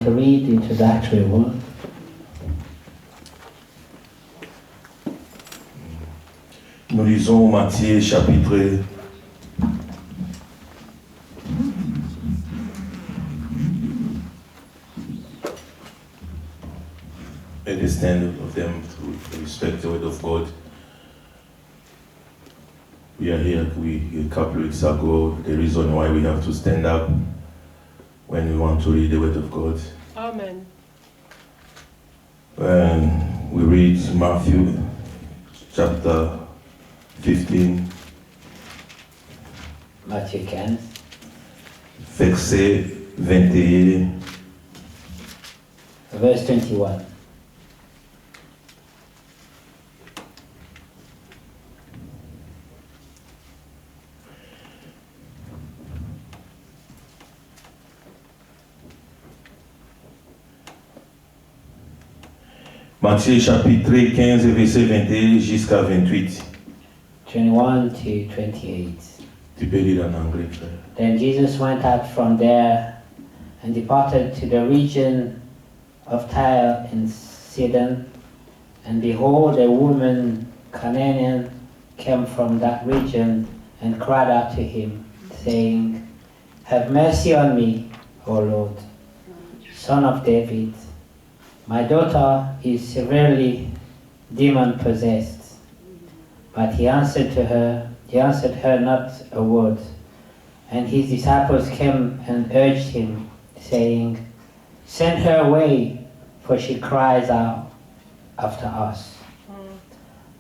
To read the introductory word. Nous lisons Matthieu chapitre 1. The stand of them to respect the word of God. We are here a couple of weeks ago. The reason why we have to stand up when we want to read the word of God. Amen. When we read Matthew chapter 15, Matthieu 15, verset 21. verse 21. Matthieu chapitre 15, verset 21 jusqu'à 28. 21 to 28. Tu peux lire en anglais, frère. Then Jesus went out from there and departed to the region of Tyre and Sidon. And behold, a woman, Canaanian, came from that region and cried out to him, saying, "Have mercy on me, O Lord, Son of David. My daughter is severely demon-possessed." But he answered her not a word. And his disciples came and urged him, saying, "Send her away, for she cries out after us."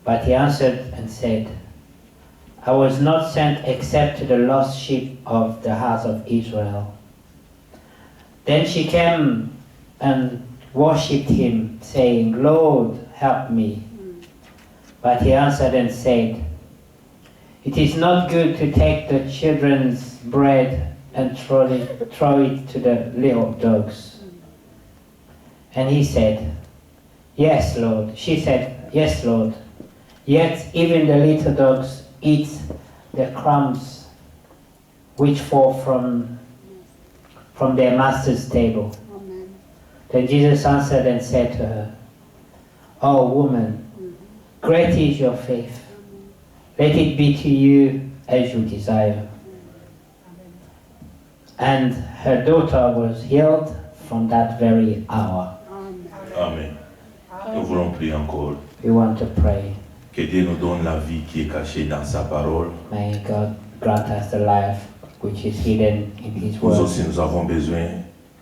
But he answered and said, "I was not sent except to the lost sheep of the house of Israel." Then she came and worshipped him, saying, "Lord, help me." But he answered and said, "It is not good to take the children's bread and throw it to the little dogs." And he said, "Yes, Lord." She said, "Yes, Lord. Yet even the little dogs eat the crumbs which fall from their master's table." Then Jesus answered and said to her, "O woman, great is your faith. Let it be to you as you desire." And her daughter was healed from that very hour. Amen. Nous voulons prier encore. We want to pray. Que Dieu nous donne la vie qui est cachée dans sa parole. May God grant us the life which is hidden in His Nous word. aussi, nous avons besoin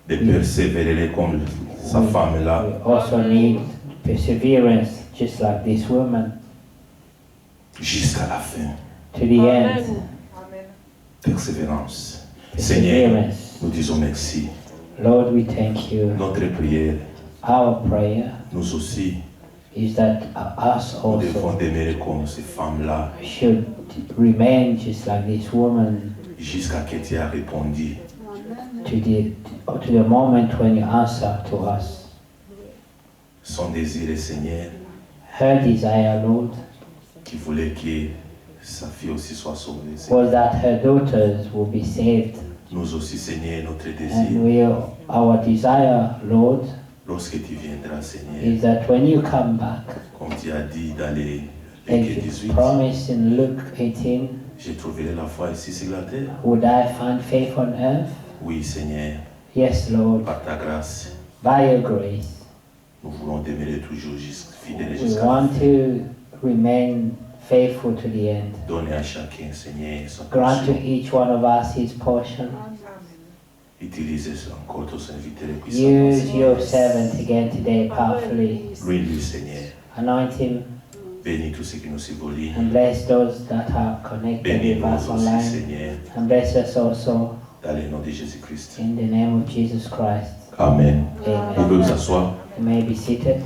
de persévérer comme sa femme là. We also need perseverance, just like this woman, Jusqu'à la fin. to the end. Amen. Persévérance. Seigneur, Perseverance. nous disons merci. Lord, we thank you. Notre prière, Our prayer nous aussi, is that us nous devons also demeurer comme ces femmes-là should remain just like this woman jusqu'à que tu aies répondu. to the moment when you answer to us. Son désir, Seigneur, Her desire, Lord, qui voulait que sa fille aussi soit sauvée. Seigneur. was that her daughters will be saved. Nous aussi, Seigneur, notre And désir, our desire, Lord, lorsque tu viendras, Seigneur, is that when you come back, comme tu as dit dans les as Luc you 18, promised in Luke 18, je trouverai la foi ici sur la terre. would I find faith on earth? Oui, Seigneur, Yes, Lord, par ta grâce, by your grace. nous voulons demeurer toujours fidèles We jusqu'à la want fin. to remain faithful to the end. Donne à chacun, Seigneur, sa Grant to portion. each one of us his portion. Utilise encore ton serviteur Use puissamment. your servant again today powerfully. Louis-lui, Seigneur. Anoint him Bénis tous ceux qui nous suivent en ligne. and bless those that are connected with Bénis-nous us aussi, online. Seigneur, And bless us also dans le nom de Jésus-Christ. in the name of Jesus Christ. Amen. Nous Amen. pouvons s'asseoir. You may be seated.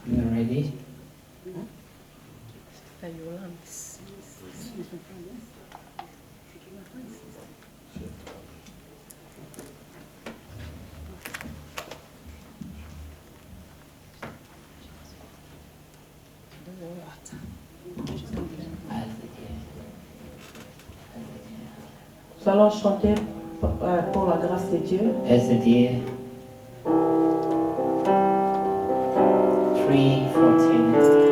You ready? Violence. Nous allons chanter pour la grâce de Dieu. As the deer. 3:14.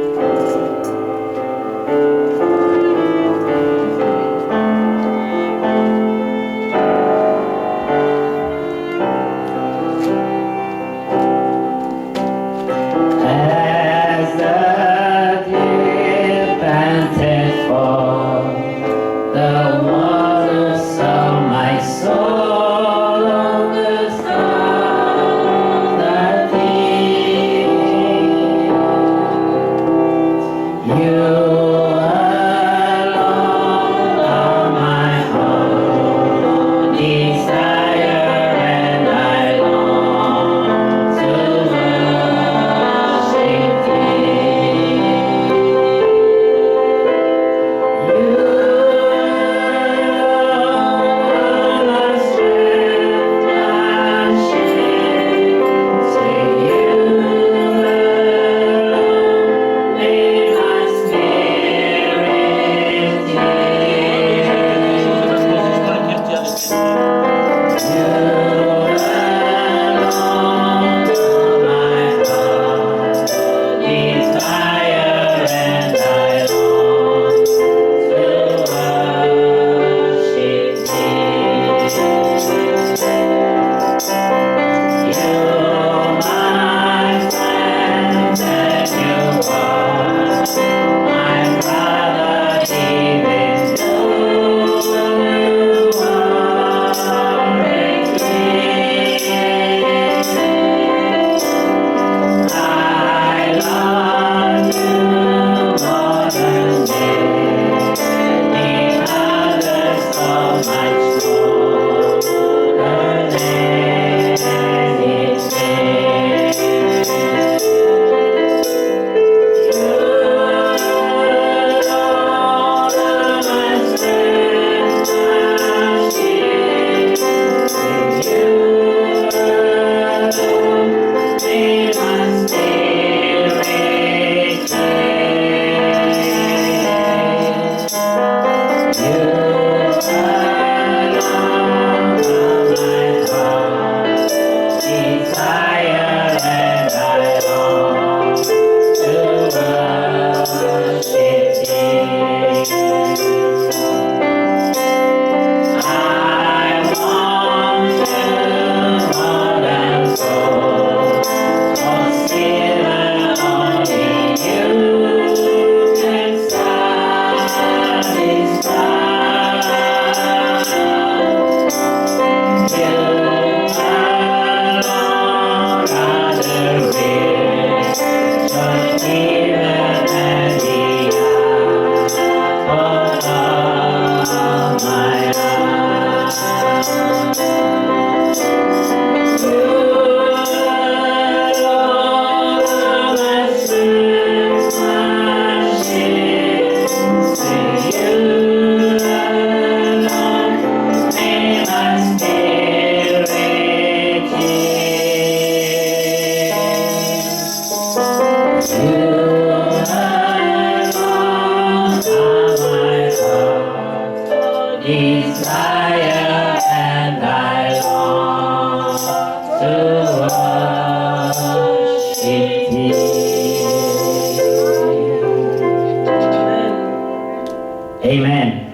Amen.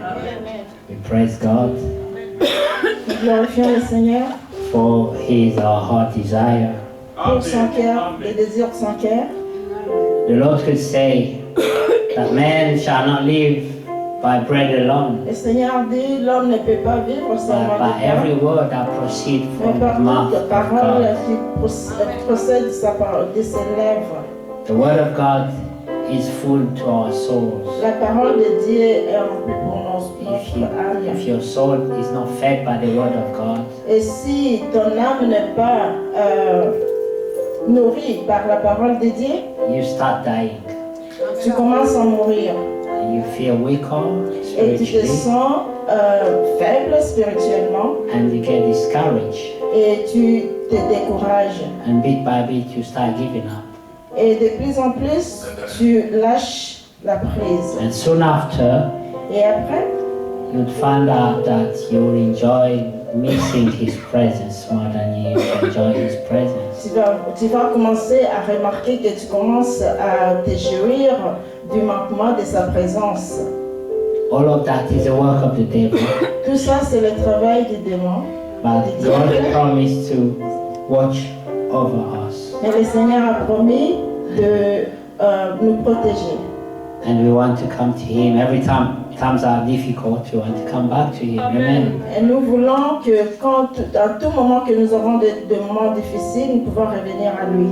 We praise God. Nous glorifions le Seigneur For He is our heart desire. pour son cœur, les désirs de son cœur. The Lord could say that man shall not live by bread alone, Le Seigneur dit, l'homme ne peut pas vivre seulement but by de pain, every word that proceeds mais from par the mouth toute of parole God. qui procède de sa parole, de ses lèvres. The word of God is food to our souls. La parole de Dieu est remplie pour If notre âme. your soul is not fed by the word of God, Et si ton âme n'est pas nourrie par la parole de Dieu, you start dying. tu commences à mourir. You feel weaker Et tu te spiritually, sens faible spirituellement and you get discouraged. et tu te décourages. And bit by bit, you start giving up. Et de plus en plus, tu lâches la prise. And soon after, Et après, you'd find out that you will enjoy missing His presence more than you enjoy His presence. Tu vas commencer à remarquer que tu commences à te jouir du manquement de sa présence. All of that is the work of the devil, Tout ça, c'est le travail du démon. but the Lord promised to watch over us. Mais le Seigneur a promis de nous protéger. And we want to come to Him every time times are difficult. We want to come back to Him. Amen. Et nous voulons que à tout moment que nous avons des moments difficiles, nous pouvons revenir à lui.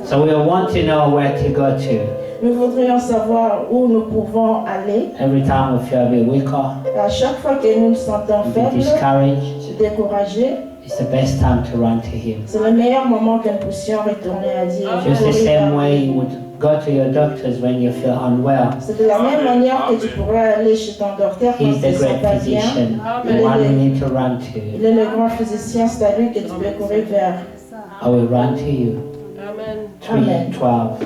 So we want to know where to go to. Nous voudrions savoir où nous pouvons aller. Every time we feel a bit weaker, À chaque fois que nous nous sentons a bit faibles, discouraged, découragés, it's the best time to run to Him. c'est le meilleur moment que nous puissions retourner à Dieu. Just the same way you would go to your doctors when you feel unwell. C'est de la même manière que tu pourrais aller chez ton docteur quand He's tu ne the te sens great pas bien. physician, the one we need to run to. Il est le grand physicien, c'est à lui que tu peux courir vers. I will run to you. Amen. 3:12.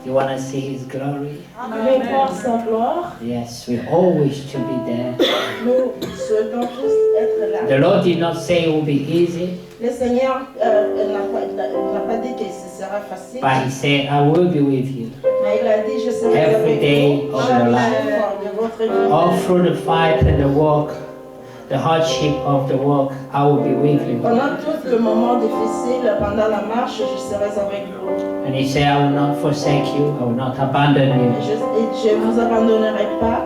You want to see His glory? Vous voulez voir sa gloire? Yes, we all wish to be there. Nous souhaitons tous être là. The Lord did not say it will be easy, Le Seigneur n'a pas dit que ce sera facile, but He said, I will be with you. mais il a dit je serai Every avec day vous of chaque your life. jour de votre vie. All through the fight and the walk, the hardship of the walk, I will be with you. Pendant tout le moment difficile, pendant la marche, je serai avec vous. And He said, I will not forsake you, I will not abandon Et you. je ne vous abandonnerai pas.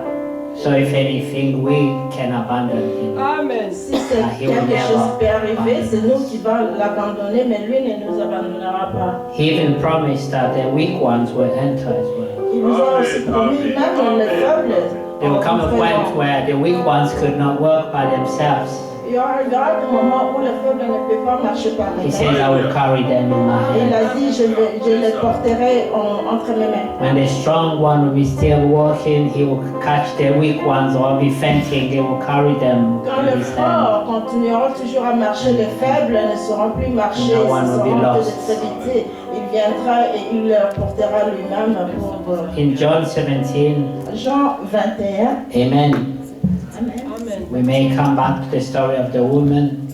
So if anything, we can abandon Him. Amen. Si c'est quelque chose qui peut arriver, c'est nous qui va l'abandonner, mais lui ne nous abandonnera pas. He even promised that the weak ones will enter as well. Il nous a aussi promis, même les faibles. There will come a point where the weak ones could not work by themselves. Il y aura des moments où les faibles ne peuvent pas marcher par He says, eux-mêmes. I will carry them in my Et il hand. a dit, je les porterai entre mes mains. When the strong one will be still walking, he will catch the weak ones or be fainting, he will carry them Quand in les his hand. forts continueront toujours à marcher, les faibles ne sauront plus marcher, No ce one will be seront que lost. des extrémités. Il viendra et il leur portera lui-même pour In John 17, Jean 21. amen. Amen. Amen. We may come back to the story of the woman.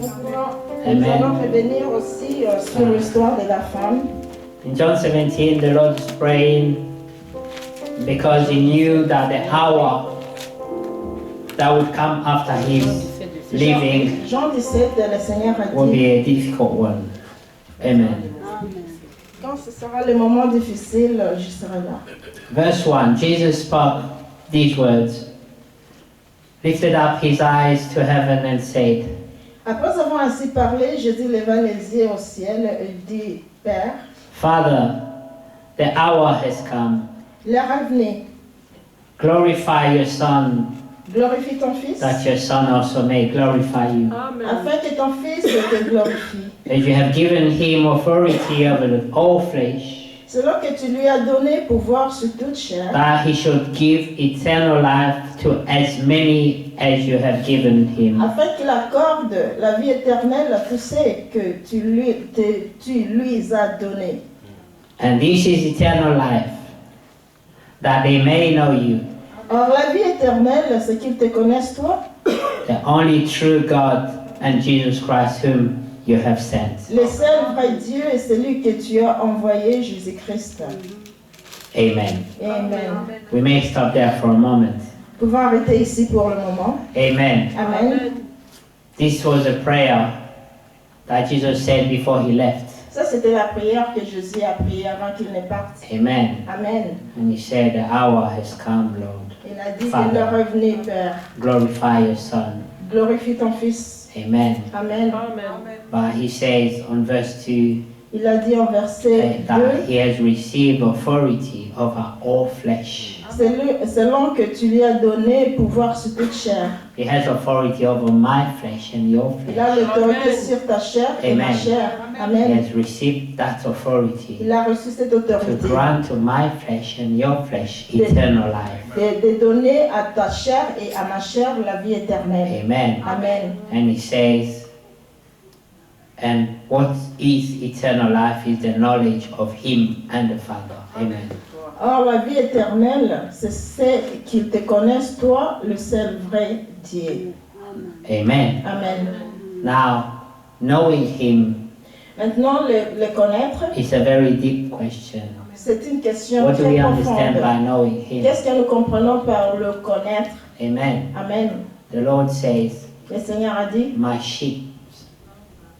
Nous allons revenir aussi sur l'histoire de la femme. In John 17, the Lord is praying because he knew that the hour that would come after his leaving Jean 17, le Seigneur a will dit, be a difficult one. Amen. quand ce sera le moment difficile, je serai là. Verse 1, Jesus spoke these words, lifted up his eyes to heaven and said, Après avoir ainsi parlé, Jésus leva les yeux au ciel et dit, Père, Father, the hour has come. l'heure est venue. Glorify your Son, Glorifie ton Fils, that your Son also may glorify you. Amen. afin que ton Fils te glorifie. As you have given him authority over all flesh, Selon que tu lui as donné pouvoir sur toute chair, that he should give eternal life to as many as you have given him. afin qu'il accorde la vie éternelle à tous ceux que tu lui as donnés. And this is eternal life, that they may know you, Or la vie éternelle, c'est qu'ils te connaissent toi, the only true God, and Jesus Christ whom you have sent. le seul vrai Dieu et celui que tu as envoyé, Jésus-Christ. Amen. Amen. We may stop there for a moment. Nous pouvons arrêter ici pour le moment. Amen. Amen. This was a prayer that Jesus said before he left. Ça, c'était la prière que Jésus a priée avant qu'il ne parte. Amen. Amen. And he said, the hour has come, Lord. Il a dit Father. que l'heure est venue, Père. Glorify your Son. Glorifie ton Fils. Amen. Amen. Amen. But he says on verse 2 Il a dit en verset that 2, he has received authority over all flesh. selon que tu lui as donné pouvoir sur toute chair. He has authority over my flesh and your Il a flesh. l'autorité Amen. sur ta chair et ma Amen. chair. He Amen. has received that authority Il a reçu cette to autorité grant to my flesh and your flesh eternal life. de donner à ta chair et à ma chair la vie éternelle. Amen. Amen. And he says, and what is eternal life is the knowledge of him and the Father. Amen. Or, la vie éternelle, c'est ce qu'ils te connaissent, toi, le seul vrai Dieu. Amen. Amen. Now, knowing him Maintenant, le connaître, is a very deep question. c'est une question What do we très understand profonde. by knowing him? Qu'est-ce que nous comprenons par le connaître? Amen. Amen. The Lord says, Le Seigneur a dit, my sheep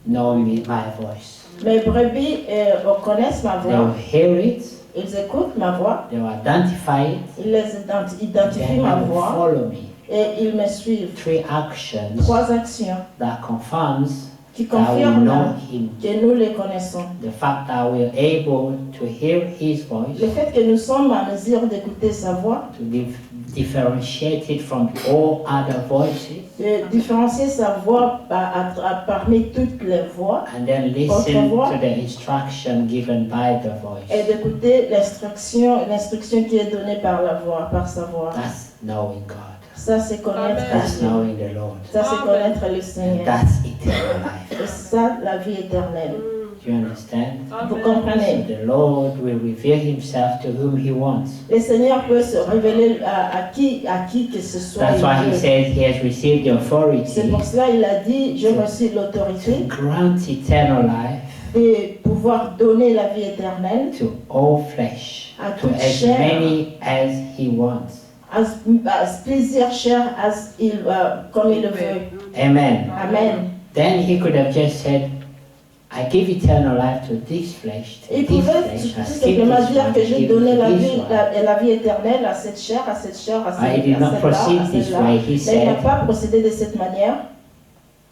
know me, my voice. mes brebis reconnaissent ma They will voix. hear it, Ils écoutent ma voix. they will identify it, Ils les identifient then ma they will voix follow me. et ils me suivent. Three actions 3 actions that confirms qui that we confirment know him. que nous les connaissons. The fact that we are able to hear his voice, Le fait que nous sommes à mesure d'écouter sa voix, to differentiate it from all other voices, de différencier sa voix parmi toutes les voix and then listen to the instruction given by the voice. et d'écouter l'instruction qui est donnée par la voix, par sa voix. That's knowing God. Ça, c'est connaître That's Dieu. knowing the Lord. Ça, c'est connaître le And Seigneur. that's eternal life. Et ça, la vie éternelle. Do you understand? Vous comprenez? The Lord will reveal himself to whom he wants. Le Seigneur peut se révéler à qui que ce soit. That's why he il veut. says he has received the C'est authority pour cela il a dit, j'ai reçu l'autorité to grant eternal life de pouvoir donner la vie éternelle to all flesh, à to toute as chair, many as he wants. as plusieurs chairs comme il le veut. Amen. Amen. Then he could have just said, I give eternal life to this flesh, to Il this pouvait flesh, I tout skip simplement this dire one, que I j'ai give donné it la to vie, this one. la vie éternelle à cette chair, à cette chair, à But he did not proceed this celle-là. way. He Mais il n'a said, pas procédé de cette manière.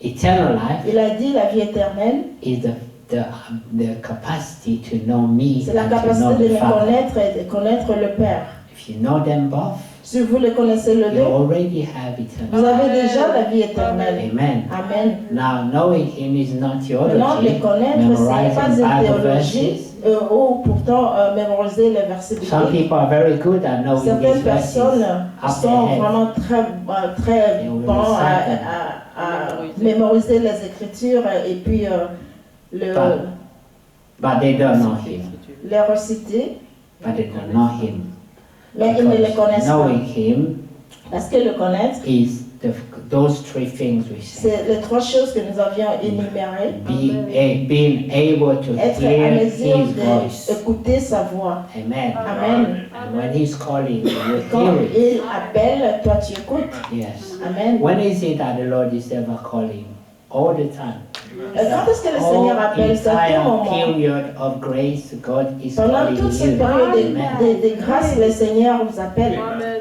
eternal life Il a dit la vie éternelle, is the capacity to know me c'est la and to know capacité de the me Father. connaître et de connaître le Père. If you know them both, Si vous le connaissez le you deux, already have vous eternal life. avez déjà la vie éternelle. Amen. Amen. Now, knowing him is not Maintenant, theology, le connaître, ce n'est pas memorizing une Bible théologie verses. ou pourtant mémoriser les versets Some bibliques. people are very good at knowing Certaines these verses. personnes up sont their head. vraiment très Et on bons le sait. à mémoriser les Écritures et puis But they don't know him. les reciter, But they don't know him. mais ils ne le Because connaissent pas. knowing him Parce que le connaître, is those three things we say. c'est les trois choses que nous avions énumérées. Being able to Être à hear mesure his voice. d'écouter sa voix. Amen. Amen. And when he's calling, you Quand hear it. il appelle, toi tu écoutes. Yes. Amen. When is it that the Lord is ever calling? All the time. Quand est-ce que le All Seigneur appelle ça? À tout entire moment. period of grace, God is Pendant calling toute cette you. période Amen. de grâce, le Seigneur vous appelle.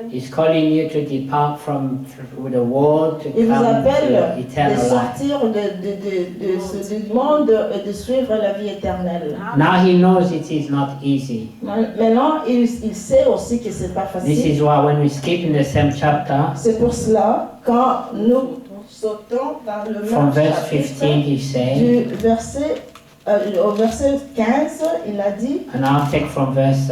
He's calling you to depart from the world to Il vous come appelle to de eternal life. sortir du monde et de suivre la vie éternelle. Now he knows it is not easy. Maintenant, il sait aussi que c'est pas This facile. is why when we skip in the same chapter, C'est pour cela, quand nous sautons dans le from même verse 15 chapitre, he said, du verset, au verset 15, il a dit, and I'll take from verse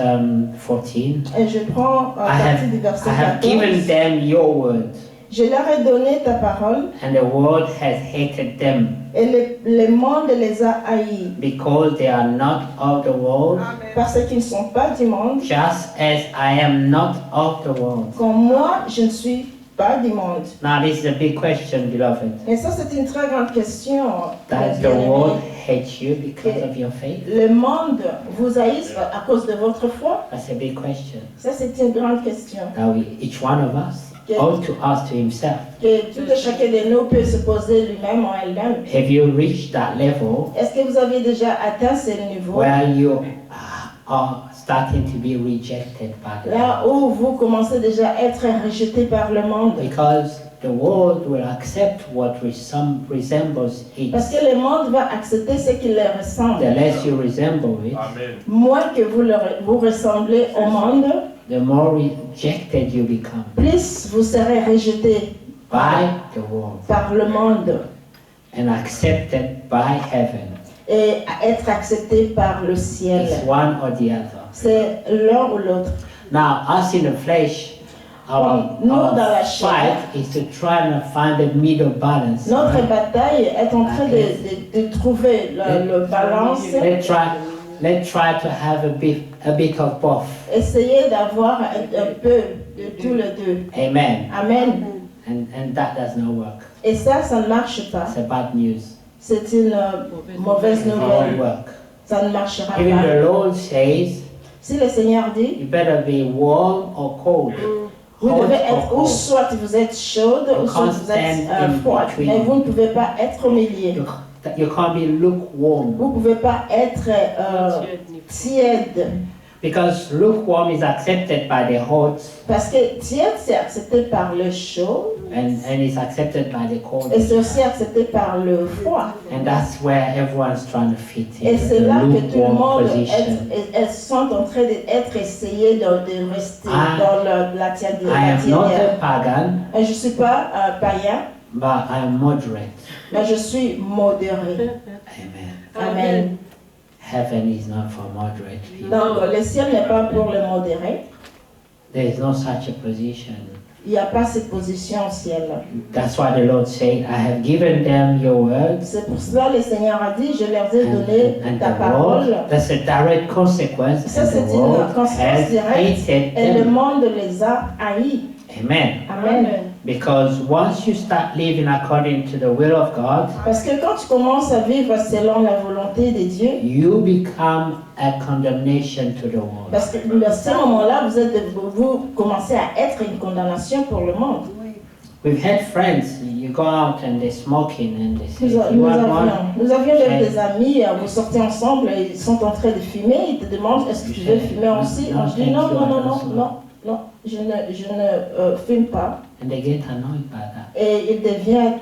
14, et je prends I partie du verset I have 14, given them your word, je leur ai donné ta parole, and the world has hated them, et le monde les a haïs, because they are not of the world, parce qu'ils ne sont pas du monde, just as I am not of the world. comme moi, je ne suis pas du monde. Now this is a big question, beloved. Et ça, c'est une très grande question. Does the bien-aimés. world hate you because of your faith? Le monde vous haïsse à cause de votre foi? That's a big question. Ça, c'est une grande question That each one of us ought to ask to himself. que tout et chacun de nous peut se poser lui-même ou elle-même. Have you reached that level Est-ce que vous avez déjà atteint ce niveau? where you are starting to be rejected by the Là world? où vous commencez déjà à être rejeté par le monde. Because the world will accept what resembles it. Parce que le monde va accepter ce qui leur ressemble. The less you resemble it, Moins que vous ressemblez au monde, the more rejected you become plus vous serez rejeté by the world par le monde and accepted by heaven. et à être accepté par le ciel. It's one or the other. C'est l'un ou l'autre. Now, us in the flesh, Nous, dans la chair, fight is to try and find the middle balance. Notre right? bataille est en train de trouver le balance, Let's try to have a bit of both. essayer d'avoir un peu de tous les deux. Amen. Amen. And that does not work. Et ça ne marche pas. It's a bad news. C'est une mauvaise It won't nouvelle. work. Ça ne marchera Even pas. the Lord says, Si le Seigneur dit, you better be warm or cold. vous Hot devez or être, ou cold. soit vous êtes chaude, ou soit vous êtes froide. Mais vous ne pouvez pas être au milieu. You can't be lukewarm. Vous ne pouvez pas être tiède. Because lukewarm is accepted by the hot Parce que tiède, c'est accepté par le chaud. and it's accepted by the cold. Et c'est aussi accepté par le froid. And that's where everyone's trying to fit in. Et c'est The là que tout le lukewarm monde position. elles sont en train d'être essayées de rester I- dans la tiède. I am not a pagan, Je ne suis pas un païen, but I am moderate. mais je suis modéré. Amen. There is no such a position. Il n'y a pas cette position au ciel. That's why the Lord said, I have given them your words. C'est pour cela que le Seigneur a dit, je leur ai donné And ta the parole. world, that's a direct consequence. Ça, And c'est the une world conséquence has directe. hated Et le them. monde les a haïs. Amen. Amen. Because once you start living according to the will of God, Parce que quand tu commences à vivre selon la volonté de Dieu, you become a condemnation to the world. parce que à ce moment-là, vous commencez à être une condamnation pour le monde. We've had friends, you go out and they're smoking and they say, Nous, you nous want avions, one? nous avions même des amis, vous sortez ensemble, et ils sont en train de fumer, ils te demandent est-ce que tu veux fumer aussi? Moi je dis non, non, non, non, non, non, je ne fume pas. And they get annoyed by that. Et ils deviennent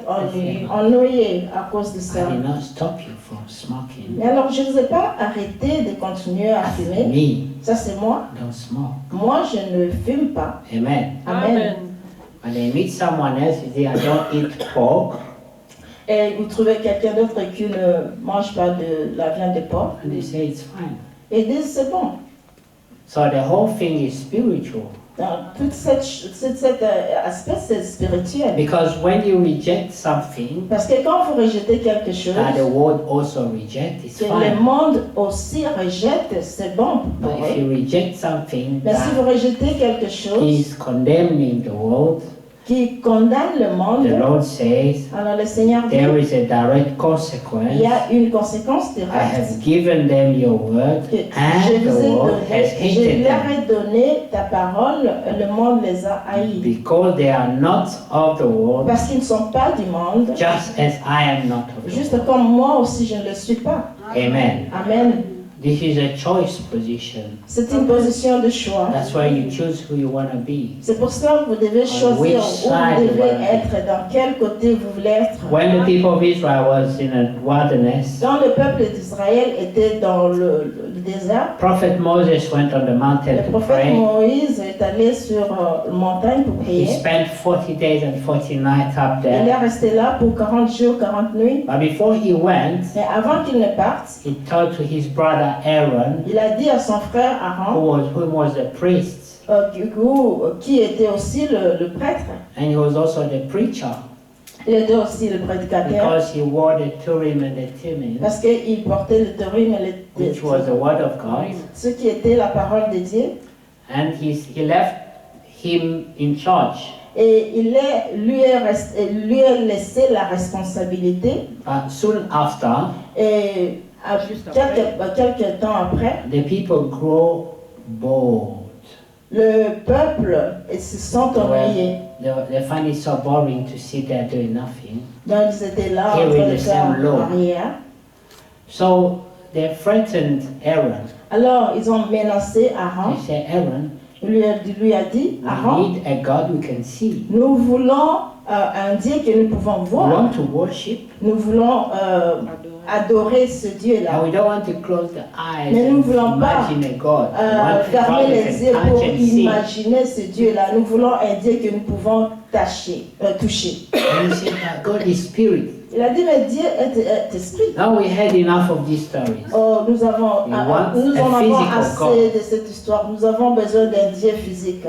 ennuyés à cause de ça. I did not stop you from smoking. Mais alors je ne vous ai pas arrêté de continuer à fumer. Me, Ça c'est moi. don't smoke. Moi je ne fume pas. Amen. Amen. When they meet someone else, you say, I don't eat pork. Et vous trouvez quelqu'un d'autre qui ne mange pas de la viande de porc. And they say, it's fine. Et ils disent c'est bon. So the whole thing is spiritual. Donc, tout cet aspect, c'est spirituel. Because when you reject something Parce que quand vous rejetez quelque chose, that the world also rejects, it's que le fine. monde aussi rejette, c'est bon pour But if eux. you reject something Mais si vous that rejetez quelque chose is condemning the world, qui condamne le monde, the Lord says alors le Seigneur dit, there is a direct il consequence. y a une conséquence I directe. have given them your word, Que and je vous the ai world has donné, je hated leur them, ai donné ta parole, le monde les a haïs. because they are not of the world, Parce qu'ils ne sont pas du monde, just as I am not of the juste world. comme moi aussi je ne le suis pas. Amen. Amen. This is a choice position. C'est une position de choix. That's why you choose who you want to be. C'est pour cela que vous devez choisir which où side vous you devez want to be. être, dans quel côté vous voulez être. When the people of Israel was in a wilderness, Quand le peuple d'Israël était dans le désert, Prophet Moses went on the mountain le to prophète pray. Moïse est allé sur la montagne pour He prier. spent 40 days and 40 nights up Il est there. resté là pour 40 jours, 40 nuits. But before he went, Mais avant qu'il ne parte, he told to his brother Aaron, il a dit à son frère Aaron, who was the priest, qui était aussi le prêtre, and he was also the preacher, il était aussi le prédicateur, because he wore the Turim and the Thummim, parce qu'il portait le Turim et which was the word of God, ce qui était la parole de Dieu. and he left him in charge. Et lui a laissé la responsabilité. But soon after, Et quelques temps après, the people grow bored. le peuple se sent ennuyé. They find it so boring to sit there doing nothing. Donc ils étaient là en Hearing train de the faire same law. rien. So they threatened Aaron. Alors ils ont menacé Aaron. They said, Aaron, Il lui a dit, we Aaron, need a God we can see. nous voulons un Dieu que nous pouvons We voir. want to worship, Nous voulons adorer ce Dieu-là. and we don't want to close the eyes Mais nous and ne voulons pas imagine a God. We want fermer God we les yeux can pour touch and see. imaginer ce Dieu-là. Nous voulons un Dieu que nous pouvons toucher. And he said, but God is spirit. Il a dit, mais Dieu est esprit. Now we had enough of these stories. Oh, nous en avons physical assez God. de cette histoire. Nous avons besoin d'un Dieu physique.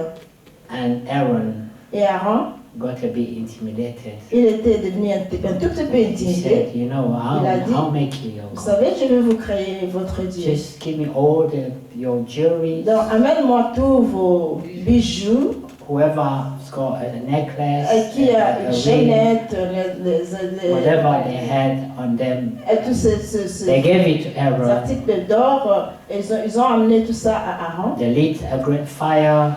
And Aaron Et Aaron, got a bit intimidated. il était devenu un tout petit peu He intimidé. said, you know, Il a dit, I'll make you your Vous God. savez, je vais vous créer votre Dieu. Just give me all your jewelry. Donc, amène-moi tous vos bijoux. Whoever's got a necklace, Qui a a une ring, chaînette, whatever they had on them, et tous ces they gave it to Aaron. articles d'or. Ils ont amené tout ça à Aaron. They lit a great fire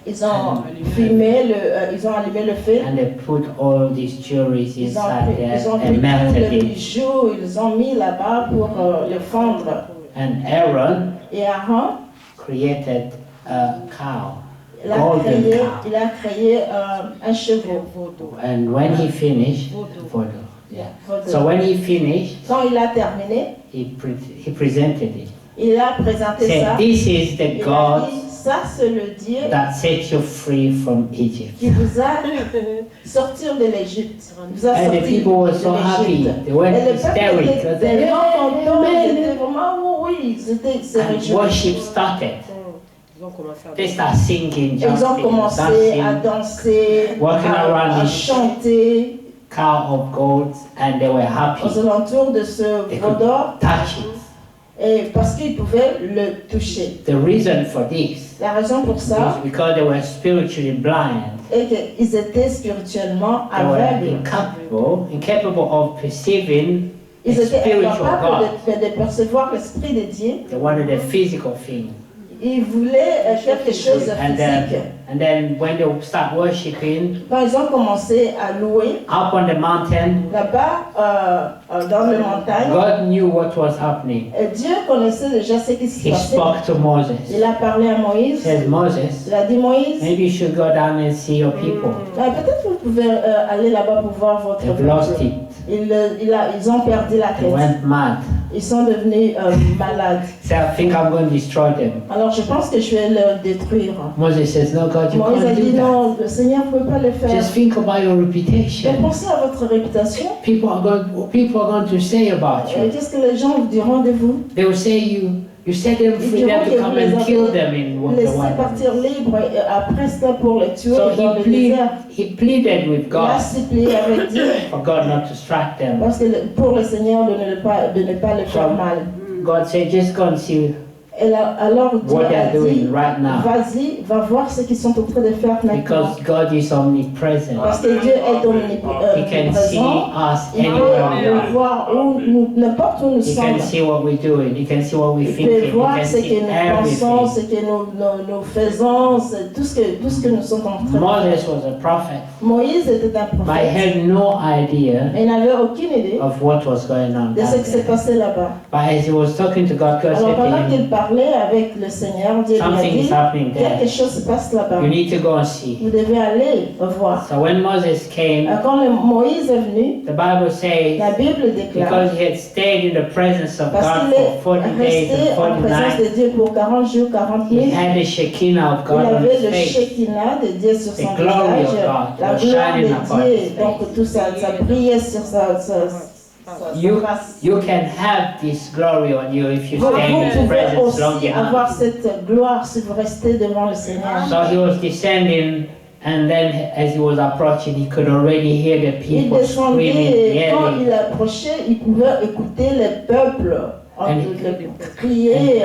Ils ont ils ont allumé le feu. and they put all these jewelries Ils ont inside pris there tous and les melted it. bijoux, ils ont mis là-bas pour le fondre. And Aaron Et Aaron, created a cow, il a golden créé, cow. il a créé un chevreau. And when he finished, Voodoo, yeah. So when he finished, Quand il a terminé, he presented it. il a présenté Said, ça. this is the Il a God dit, ça c'est le Dieu that set you free from Egypt. qui vous a sorti de l'Égypte. Vous a And the sorti people were de so happy. l'Égypte. They went Et le peuple hysteric. était They said, tellement content, ils Amen. étaient vraiment, oui, ils étaient se And réjouis. worship started. ont commencé à They start singing, Ils ont jumping, commencé à dancing, danser, Walking around à in- chanter cow of gold, and they were happy. aux alentours de ce They veau could d'or, touch it. et parce qu'ils pouvaient le toucher. The reason for this La raison pour ça is because they were spiritually blind. est qu'ils étaient spirituellement They were aveugles. incapable of perceiving the Ils étaient spiritual incapables God. de percevoir l'Esprit de Dieu. They wanted a physical thing. Ils voulaient quelque chose de And physique. then when they start worshiping Quand ils ont commencé à louer, up on the mountain, là-bas, dans les montagnes, God knew what was happening. Dieu connaissait déjà ce qui se He passait. spoke to Moses. Il a parlé à He Moïse. says, Moses, Il a dit, Moïse, maybe you should go down and see your people. peut-être vous pouvez aller là-bas pour voir votre They've lost peuple. it. Ils ont perdu la They tête. went mad. Ils sont devenus malades. So I think I'm going to destroy them. Alors je pense que je vais le détruire. Moses says, no, God, you Moïse a can't dit, do that. non, le Seigneur ne peut pas le faire. Just think about your Mais reputation. pensez à votre réputation. People are going to say about you. Qu'est-ce que les gens diront de vous? They will say you set them free, them to come and kill them in the Laissez wilderness. partir libre et après cela pour les tuer So dans le désert. he pleaded with Il a God supplié avec Dieu for God not to strike them. parce que pour le Seigneur de ne pas le faire mal. God said, just go and see Et là, alors Dieu what a they're dit, doing right now. vas-y, va voir ce qu'ils sont en train de faire maintenant. Because God is omnipresent. Parce que Dieu est He can see omniprésent. us Il peut anywhere we nous are. voir n'importe où nous He sommes. can see what we're doing. He can see what we're Il thinking. peut He voir can ce que see nous pensons, ce everything. que nous faisons, c'est tout ce que nous sommes en train de faire. Moses was a prophet, Moïse était un but he prophète. had no idea Mais il n'avait aucune idée of what was going on de ce down qui s'est there. passé là-bas. But as he was talking to God, God Alors said pendant to qu'il him, parlait avec le Seigneur, Dieu lui a something is dit, happening quelque there. chose se passe là-bas. You need to go and see. Vous devez aller voir. So when Moses came, Quand Moïse est venu, the Bible says, la Bible déclare, because he had stayed in the presence of parce God qu'il est for 40 days resté and en 40 présence nights, de Dieu pour 40 jours, 40 he nuits, had the Shekinah of il God on avait his le face. Shekinah de Dieu sur The son glory of visage, God la was gloire shining upon de his Dieu, face. donc tout ça brillait sur sa You, face. you can have this glory on you if you Vous stay in His pouvez presence long aussi enough. avoir cette gloire si vous restez devant le Seigneur. So he was descending, and then as he was approaching, he could already hear the Il people descendait screaming, et quand yelling. il approchait, il pouvait écouter les peuples crier.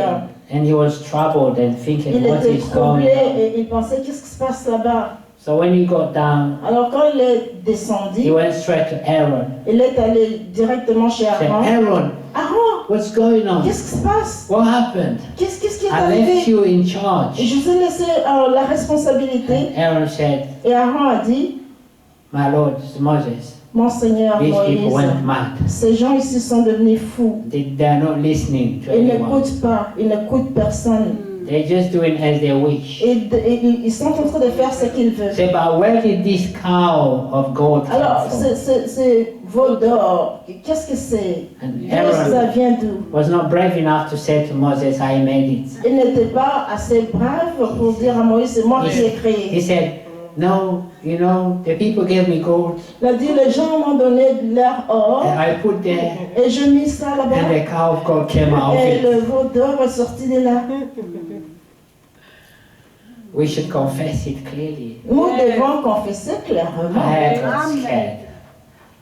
And he was troubled and thinking, Il what était is going troublé on? et il pensait qu'est-ce qui se passe là-bas. So when he got down, Alors quand il est he descendu, went straight to Aaron. il est allé directement chez He said, Aaron. Aaron, Aaron, what's going on? qu'est-ce qui se passe? What happened? Qu'est-ce qui est I left arrivé? you in Et charge. je vous ai laissé la responsabilité. And Aaron said, Et Aaron a dit, my Lord Moses, mon Seigneur these people Moïse, went mad. ces gens ici sont devenus fous. They are not listening to Ils anyone. n'écoutent pas, ils n'écoutent personne. They're just doing as they wish. Et ils sont en train de faire ce qu'ils veulent. Say, but where did this cow of gold come Alors, from? c'est veau d'or. Qu'est-ce que c'est? And Ça Aaron vient d'où? was not brave enough to say to Moses, I made it. Il n'était pas assez brave pour dire à Moïse, c'est moi qui l'ai He créé. said, no, you know, the people gave me gold, Il a dit, les gens m'ont donné de leur or and I put there, et je mis ça and là-bas. the cow of gold came out of Et it. le veau d'or est sorti de là. We should confess it clearly. Nous devons confesser clairement. I got scared.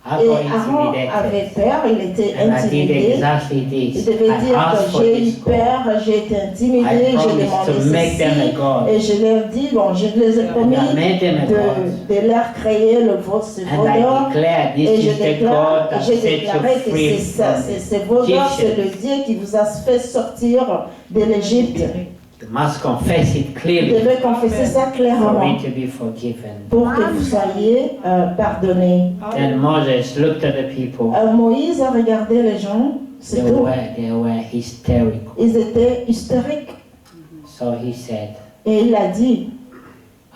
I Et got Aaron avait intimidated. peur, il était And I did intimidé. exactly Il this. devait I dire asked que for j'ai eu this gold. peur, j'ai été intimidé, I j'ai promised to demandé make them a ceci. god. Et je leur dis, bon, je les ai promis And I made them a god. de leur créer le veau And I d'or. declare Et this je is the God that j'ai set déclaré you que free c'est ça, from c'est veau d'or, c'est le Egyptians. Dieu qui vous a fait sortir de l'Égypte. You must confess it Vous clearly devez confesser ça for clairement me to be forgiven. pour que vous soyez pardonnés. Then Moses looked at the people. Moïse a regardé les gens, c'est tout. They were hysterical. Ils étaient hystériques. So he said, Et il a dit,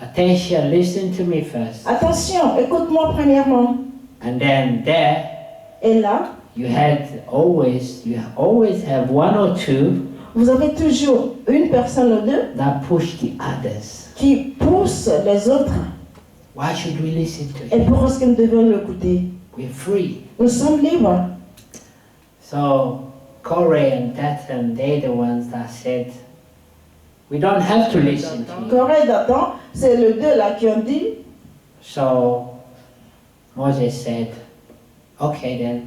attention, listen to me first. attention, écoute-moi premièrement. And then there, Et là, you always have one or two vous avez toujours une personne ou deux that push the others. qui pousse les autres. Why should we listen to Et him? pourquoi est-ce que nous devons l'écouter? We're free. Nous sommes libres. So Corey and Dathan, they're the ones that said, We don't have to listen to you. Corée, Dathan, c'est les deux là qui ont dit. So Moses said, okay then,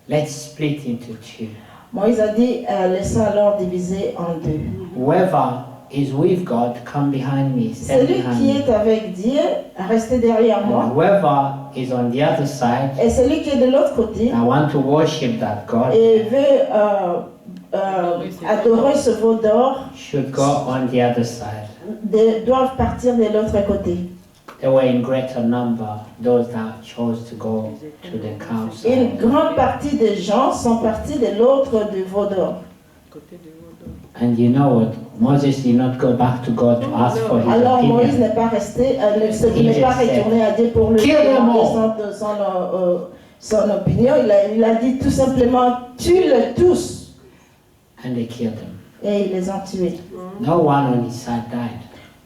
let's split into two. Moïse a dit, laissons alors diviser en deux. Whoever is with God, come behind me, stand Celui behind qui me. est avec Dieu, restez derrière moi. And whoever is on the other side, Et celui qui est de l'autre côté I want to worship that God, et veut adorer ce veau d'or, should go on the other side. doivent partir de l'autre côté. There were in greater number those that chose to go to the council. Une grande partie des gens sont partis de l'autre du veau d'or. And you know what? Moses did not go back to God to ask for his Alors Moïse opinion. n'est pas resté, Il n'est pas essaie. retourné à Dieu pour lui Kill them demander all. son opinion. Il a dit tout simplement, tue-les tous. And they killed him. Et ils les ont tués. No one on his side died.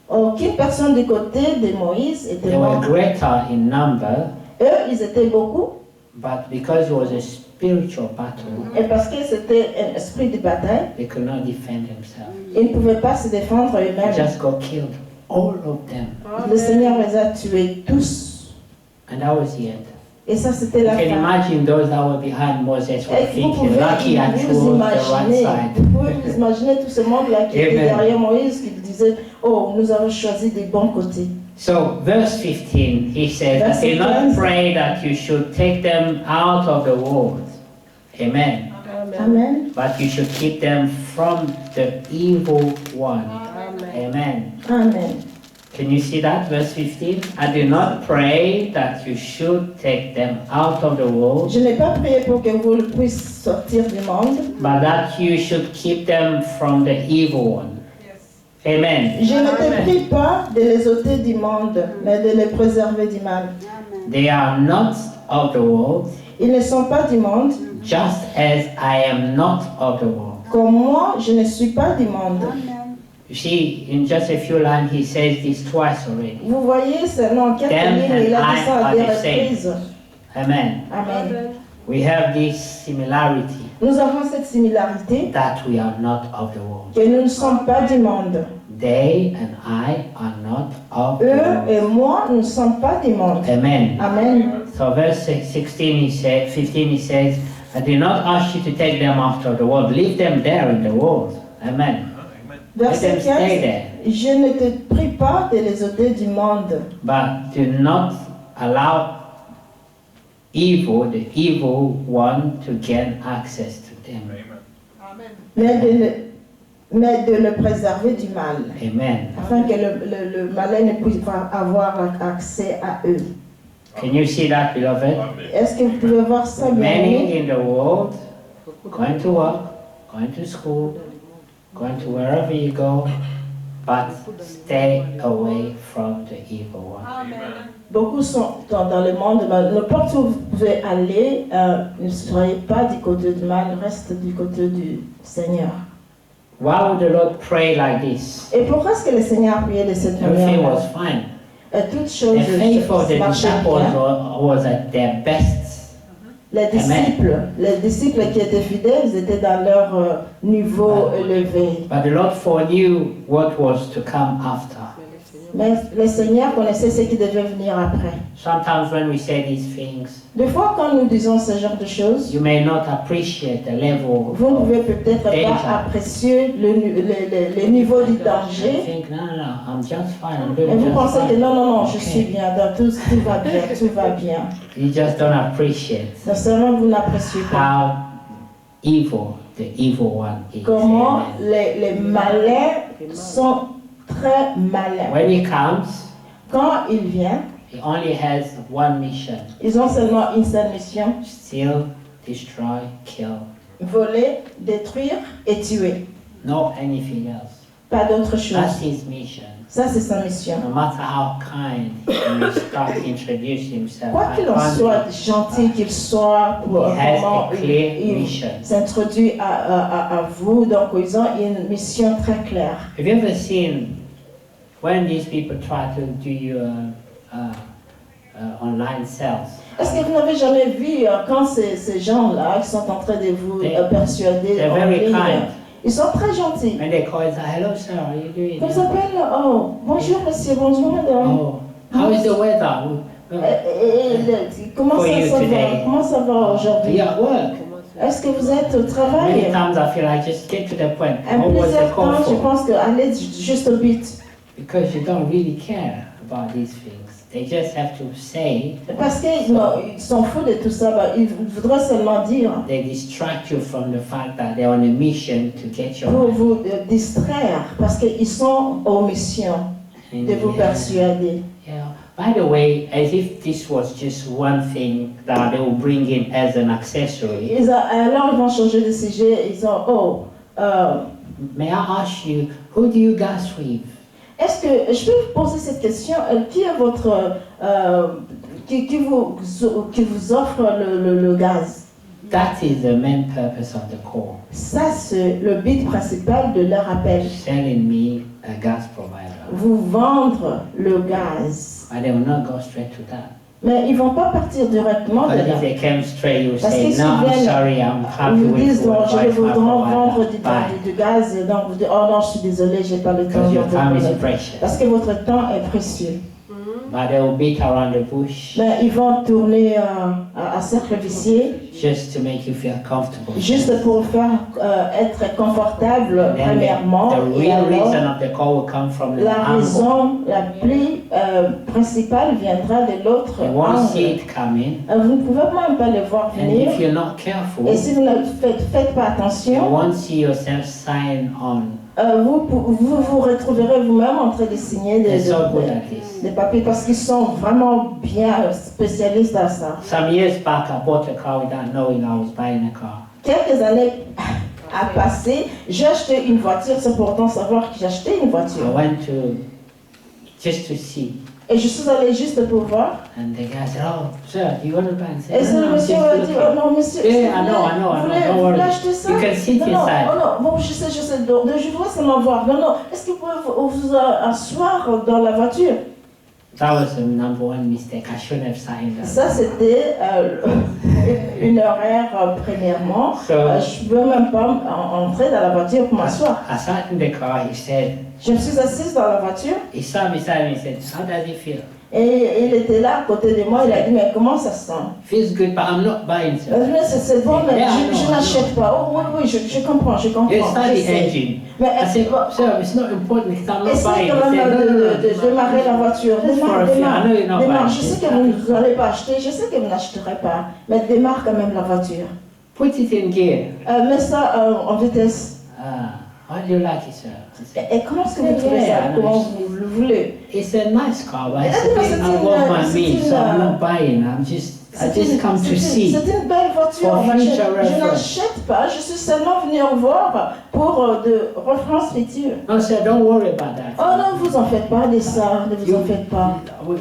Aucune personne du côté de Moïse était They were morte. greater in number, Eux, ils étaient beaucoup. but because it was a spiritual battle, Et parce que c'était un esprit de bataille, they could not defend themselves. ils ne pouvaient pas se défendre They eux-mêmes. just got killed, all of them. Le Seigneur les a tués tous. And that was the end. Et ça, c'était You la can fin. imagine those that were behind Moses were Et vous thinking, pouvez lucky I chose vous the right imaginer, side. vous pouvez vous imaginer tout ce monde-là qui était Amen. derrière Moïse, qui disait, oh, nous avons choisi des bons côtés. So, verse 15, he says, I Verset did not 15. pray that you should take them out of the world. Amen. Amen. But you should keep them from the evil one. Amen. Amen. Can you see that? Verse 15. I do not pray that you should take them out of the world, Je n'ai pas prié pour que vous puissiez sortir du monde. but that you should keep them from the evil one. Amen. Je ne te prie pas de les ôter du monde, mais de les préserver du mal. They are not of the world, Ils ne sont pas du monde, just as I am not of the world. comme moi, je ne suis pas du monde. You see, in just a few lines, he says this twice already. Vous voyez, seulement en quelques Them lignes, il a dit ça and à I des are the same. reprises. Amen. Amen. We have this similarity Nous avons cette similarité that we are not of the world. que nous ne sommes pas du monde. They and I are not of the Eux et world. moi, nous ne sommes pas du monde. Amen. Amen. So verse 16, he said, 15, he says, I do not ask you to take them out of the world. Leave them there in the world. Amen. Let Verset them stay 15. there. Je ne te prie pas de les ôter du monde, But do not allow the evil one, to gain access to them. mais de le préserver du mal, Amen. afin que le malin ne puisse pas avoir accès à eux. Can you see that, beloved? Est-ce que vous pouvez voir ça, bien Many aimé? in the world, going to work, going to school, going to wherever you go, but stay away from the evil one. Beaucoup sont dans le monde, mais n'importe où vous pouvez aller, ne soyez pas du côté du mal, reste du côté du Seigneur. Why would the Lord pray like this? Et pourquoi est-ce que le Seigneur priait de cette Everything manière? was fine. Toutes choses The faith of the marchaient disciples bien. was at their best. Les disciples qui étaient fidèles, ils étaient dans leur niveau élevé. But the Lord foreknew what was to come after. Mais le Seigneur connaissait ce qui devait venir après. Sometimes when we say these things, Des fois, quand nous disons ce genre de choses, you may not appreciate the level vous ne of pouvez peut-être pas apprécier le niveau du you danger. think, no, I'm just fine, I'm Et doing vous just pensez que fine. non, je Okay. suis bien, tout va bien, tout va bien. You just don't appreciate Non seulement vous n'appréciez pas how evil the evil one is. comment Amen. les malins sont très malins. When he comes, Quand il vient, he only has one mission: ils ont seulement une seule mission, steal, destroy, kill. voler, détruire et tuer. No anything else. Pas d'autre That's chose. his mission. Ça, c'est sa mission. No matter how kind he may start to introduce himself, Quoi qu'il en soit, gentil qu'il soit, he has comment a clear il mission. s'introduit à vous, donc ils ont une mission très claire. Have you ever seen when these people try to do you online sales? Est-ce que vous n'avez jamais vu quand ces gens-là qui sont en train de vous persuader They're en very ligne, kind. Ils sont très gentils. And they call and say, hello sir, how are you doing? Ils appellent, oh, bonjour monsieur, bonjour madame. Oh, how is the weather? Comment For you ça va? today. Comment ça va Are aujourd'hui? you at work? Est-ce que vous êtes au Many travail? times I feel like just get to the point. En What was the plusieurs call temps, je for? pense qu'aller juste au but. Because you don't really care about these things. They just have to say, Parce qu'ils s'en foutent de tout ça, ils voudraient seulement dire they distract you from the fact that they're on a mission to get your pour money. vous distraire, parce qu'ils sont aux missions And, de vous persuader. yeah. By the way, as if this was just one thing that they will bring in as an accessory, Alors ils vont changer de sujet, ils ont, may I ask you, who do you gas with? est-ce que je peux vous poser cette question? Qui est votre qui vous offre le gaz? That is the main purpose of the call. Ça, c'est le but principal de leur appel. Selling me a gas provider. Vous vendre le gaz. But they will not go straight to that. Mais ils ne vont pas partir directement de But là. if they came straight, you Parce say, qu'ils no, I'm viennent, sorry, I'm happy Ils vous with disent, you. non, je vais vous vendre Bye. du gaz. Donc vous dites, oh non, je suis désolé, j'ai pas le temps. Because your de time vous is donner. precious. Parce que votre temps est précieux. But they will beat around the bush Mais ils vont tourner à cercle vicié, just to make you feel comfortable. juste pour vous faire être confortable, And then premièrement. the Et real reason alors, of the call will come from the la angle. raison la plus principale viendra de l'autre You won't see angle. it coming. Vous ne pouvez même pas le voir And venir. if you're not careful, Et si vous ne faites pas you attention, won't see yourself sign on. vous retrouverez vous-même en train de signer They're so good des at this. papiers parce qu'ils sont vraiment bien spécialistes à ça. Some years back, I bought a car without knowing I was buying a car. Quelques années à passer, j'ai acheté une voiture sans pourtant savoir que j'ai acheté une I voiture. went to just to see. Et je suis allée juste pour voir. And the guy said, oh, sir, do you want to buy? I Et said, ce no, I'm just monsieur a dit, oh looking. non monsieur, Yeah, s'il I vous know, plaît, don't vous voulez worry. acheter ça? You can sit Non, non, inside. oh non, bon je sais, donc je voudrais seulement voir. Non, non, est-ce que vous pouvez vous asseoir dans la voiture? That was the number one mistake. I shouldn't have signed that. Ça c'était une horaire premièrement. So Je ne veux même pas entrer dans la voiture pour m'asseoir. I sat in the car. He said, Je me suis assise dans la voiture he saw me beside me. He said, how does it feel? et il était là à côté de moi. Il a dit, mais comment ça se sent? Feels good, but I'm not buying, sir. Je lui ai dit, c'est bon, mais Yeah, je n'achète pas. Oh oui, je comprends, je comprends. You start the Je sais. engine. Mais I said, sir, it's not important because I'm not essaye buying. quand He même said, no, no, no. de démarrer la voiture. Just for a few. I know you're not Démarre. buying. Je sais que vous n'allez pas acheter, je sais que vous n'achèterez pas, mais démarre quand même la voiture. Put it in gear. Mets ça en vitesse. How do you like it, sir? I said, Et comment est-ce que vous trouvez ça? Yeah, Comment vous le voulez? it's a nice car, but it's Yeah, a bit above my means, so I'm not buying. I just come to see. C'est une belle voiture. For mais future je reference. n'achète pas, je suis seulement venu en voir pour de référence future. No, sir, don't worry about that. Oh non, vous en faites pas de ça, ne vous en faites pas.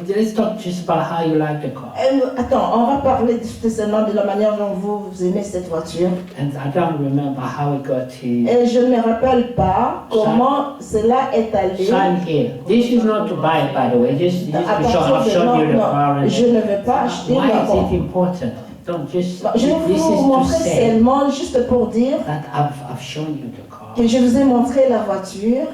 Let's talk just about how you like the car. Attends, on va parler seulement de la manière dont vous aimez cette voiture. And I don't remember how it got to Et je ne me rappelle pas comment cela est allé. Sign here. This is not to buy, by the way. Just À to show, I've partir de shown you the non, car. And je ne vais pas acheter. why mais is bon. it important? Don't just. Je vais This vous is to montrer say seulement juste pour dire that I've shown you the car. que je vous ai montré la voiture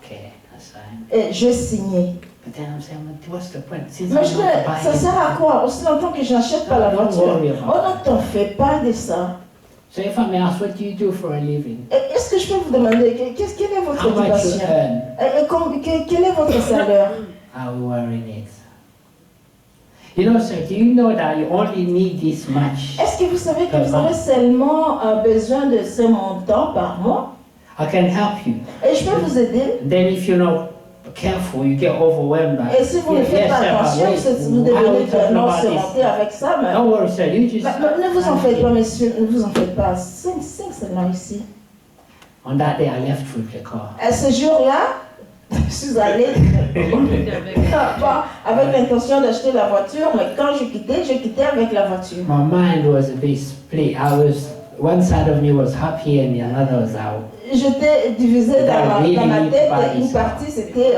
Okay, that's fine. et je signais. But then I'm saying, what's the point? Since Mais I'm je not dis, ça buying. sert à quoi? Aussi longtemps que je n'achète pas la Don't voiture. worry about Oh non, t'en fais pas de ça. So if I may ask, what do you do for a living? Est-ce que je peux vous demander, quelle est votre How much you occupation? earn? Quel est votre salaire? Are we wearing it? You know, sir, do you know that you only need this much? Est-ce que vous savez que vous avez seulement besoin de ce montant par mois? I can help you. Et je peux vous aider. Then if you're not careful, you get overwhelmed by Et si vous ne faites pas attention, vous devenez tellement surmonté avec ça. Mais Don't worry, sir, you just... ne vous en faites pas, messieurs, ne vous en faites pas. 5 seulement ici. On that day, I left with the car. À ce jour-là, je suis allée pas avec l'intention d'acheter la voiture, mais quand je quittais avec la voiture. My mind was a bit split. One side of me was happy and the other was out. J'étais divisée dans ma tête. Really Une partie, c'était,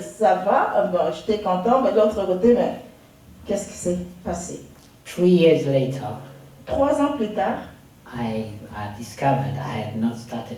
ça va, bon, j'étais content, mais de l'autre côté, mais qu'est-ce qui s'est passé? 3 years later, 3 ans plus tard, I discovered I had not started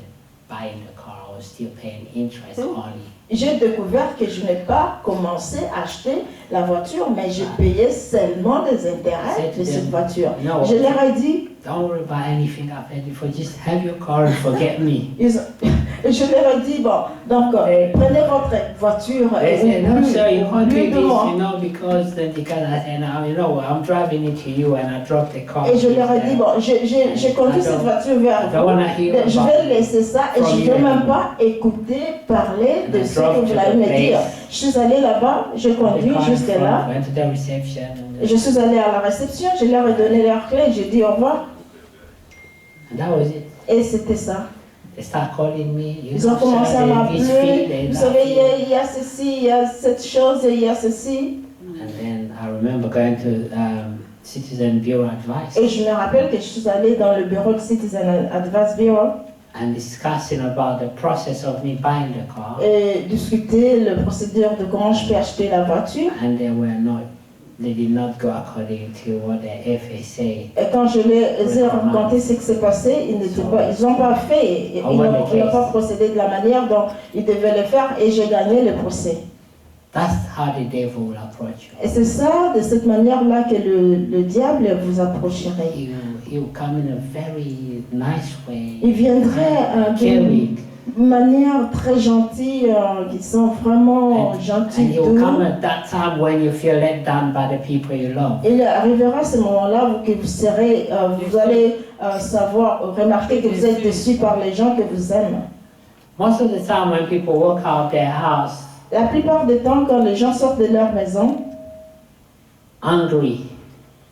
buying the car. I was still paying interest only. J'ai découvert que je n'ai pas commencé à acheter la voiture, mais j'ai payé seulement les intérêts de cette voiture. No. Je leur ai dit, Don't worry about anything I've paid for. Just have your car and forget me. je leur ai dit, bon, donc prenez votre voiture They et said, no, sir, you can't plus do de this, moi. you know, because then they can, and I, you know, I'm driving it to you and I dropped the car. Et je leur ai dit, bon, j'ai conduit cette voiture vers vous, je vais laisser ça et je ne vais même pas écouter parler de ce que vous allez me dire. Je suis allée là-bas, je conduis jusque là, Went to the reception. je suis allée à la réception, je leur ai donné leurs clés, j'ai dit au revoir And that was it. et c'était ça. They start calling me. You Ils ont know, commencé sir, à this m'appeler, fee, vous savez, il y a ceci, il y a cette chose, il y a ceci. And then I remember going to Citizen Bureau Advice Et je me rappelle que je suis allée dans le bureau de Citizen Advice Bureau and discussing about the process of me buying the car. et discuter le procédure de comment je peux acheter la voiture. And they did not go according to what the FSA. Et quand je les ai raconté ce qui s'est passé, ils n'ont pas fait, ils n'ont pas procédé de la manière dont ils devaient le faire et j'ai gagné le procès. That's how the devil will approach you. Et c'est ça, de cette manière-là que le diable vous approcherait. He will come in a very nice way. Il viendrait Caring. d'une manière très gentille, qui sont vraiment gentils. And he will come at that time when you feel let down by the people you love. Il arrivera à ce moment-là que vous allez remarquer que vous êtes déçus par les gens que vous aimez. Most of the time when people walk out their house La plupart du temps, quand les gens sortent de leur maison, angry,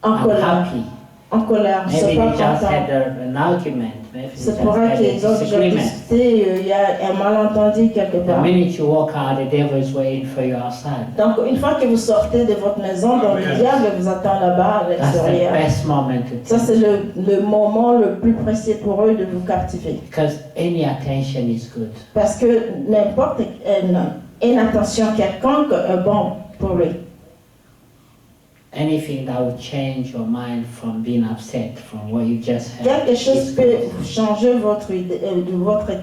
unhappy, en colère, ils ne maybe sont pas they just contents. had an argument. Maybe they C'est just pour had a qu'ils ont déjà disagreement. discuté, il y a un malentendu quelque The part. minute you walk out, the devil is waiting for you outside. Donc, une fois que vous sortez de votre maison, donc le diable vous attend là-bas à That's the l'extérieur. best moment to Ça, take. c'est le moment le plus précieux pour eux de vous captiver. Because any attention is good. Parce que n'importe une attention quelconque est bon pour lui. Anything that would change your mind from being upset from what you just heard. Quelque chose is peut good. changer votre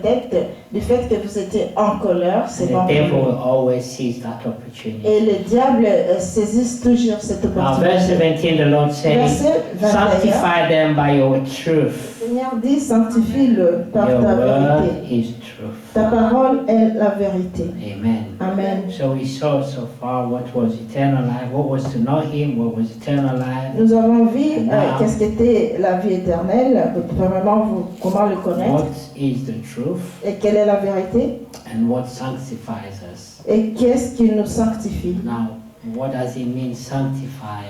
tête du fait que vous étiez en colère, c'est And bon the pour devil lui. will always seize that opportunity. Et le diable saisit toujours cette Now, verse opportunité. 17, the Lord said, Verset 21, sanctify them by your truth. le Seigneur dit, sanctifie-le par Your ta word vérité. is truth. Ta parole est la vérité. Amen. Amen. So we saw so far what was eternal life, what was to know Him, what was eternal life, Nous avons vu Now, qu'est-ce qu'était la vie éternelle, vraiment comment le connaître, what is the truth, et quelle est la vérité, and what sanctifies us. et qu'est-ce qui nous sanctifie. Now, what does it mean, sanctify?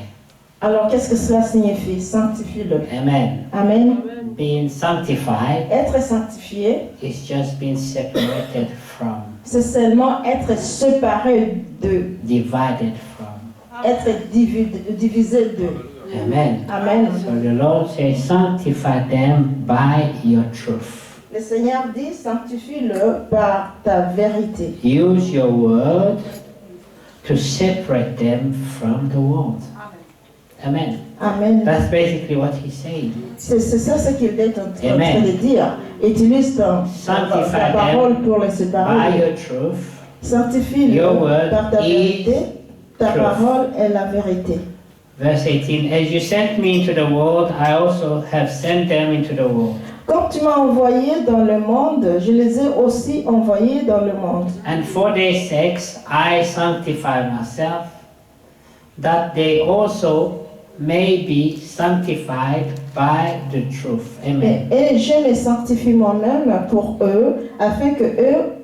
Alors, qu'est-ce que cela signifie? Sanctifie-le. Amen. Amen. Being sanctified Être sanctifié, is just being separated from, c'est seulement être séparé de, divided from. être divisé de. Amen. Amen. So the Lord says, sanctify them by your truth. Le Seigneur dit, sanctifie-le par ta vérité. Use your word to separate them from the world. Amen. Amen. That's basically what he's saying. C'est ça ce qu'il est en train Amen. de dire. Utilise ta Sanctify parole pour les By séparer. your truth, Sanctifie-le Your word par ta is vérité. Ta truth. parole est la vérité. verse 18, as you sent me into the world, I also have sent them into the world. Comme tu m'as envoyé dans le monde, je les ai aussi envoyés dans le monde. And for their sakes I sanctify myself, that they also may be sanctified by the truth. Amen. Et je les sanctifie moi-même pour eux, afin que eux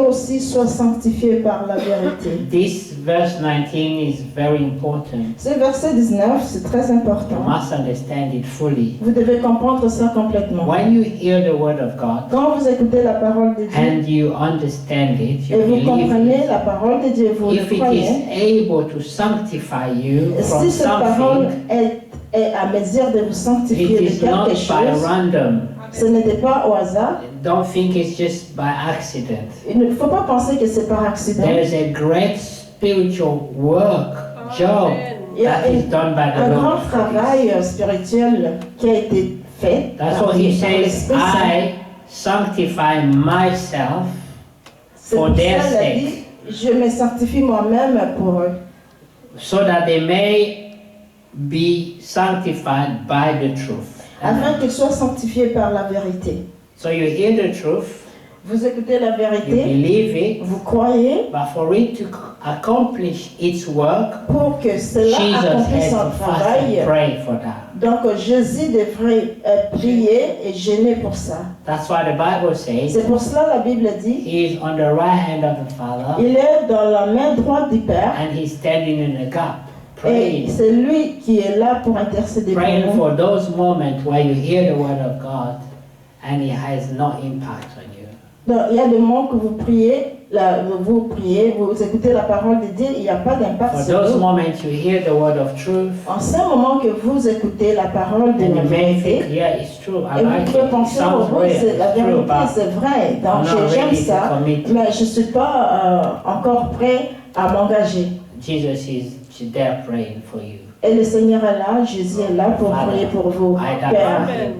aussi soient sanctifiés par la vérité. This verse 19 is very important. Ce verset 19, c'est très You important. must understand it fully. Vous devez comprendre ça complètement. When you hear the word of God Quand vous écoutez la parole de Dieu and you understand it, you et vous believe comprenez it, la parole de Dieu, vous le if it croyez, is able to sanctify you from si cette parole something, est à mesure de vous it sanctifier is de not quelque by chose, random. ce n'était pas au hasard. Don't think it's just by accident. Il ne faut pas penser que c'est par accident. There is a great spiritual work, job Il y a that is done by the un grand Lord. travail spirituel qui a été fait That's par what he par says, l'Esprit Saint. sanctify myself for their sake, je me sanctifie moi-même pour eux, so that they may be sanctified by the truth. Afin qu'ils soient sanctifiés par la vérité. So you hear the truth, vous écoutez la you vérité, believe it, vous croyez, but for it to accomplish its work, pour que cela Jesus accomplisse had son to fast travail. and pray for that. Donc Jésus devrait prier et jeûner pour ça. That's why the Bible says C'est pour cela la Bible dit, he is on the right hand of the Father il est dans la main droite du Père and he's standing in the gap, et praying. c'est lui qui est là pour intercéder pour Praying nous. for those moments where you hear the word of God and it has no impact on you. Donc, il y a des moments que vous priez, vous écoutez la parole de Dieu, il n'y a pas d'impact For sur those vous. moments you hear the word of truth En ce moment que vous écoutez la parole de and la you may think, vérité, yeah, it's true, I et vous like pouvez it, it penser, oh, sounds oui, real, c'est la it's true, vérité, but c'est vrai, I'm donc not j'aime ready to ça, commit. mais je ne suis pas encore prêt à m'engager. Jesus is there praying for you. Et le Seigneur est là, Jésus est là pour prier pour vous. I died Père, for him.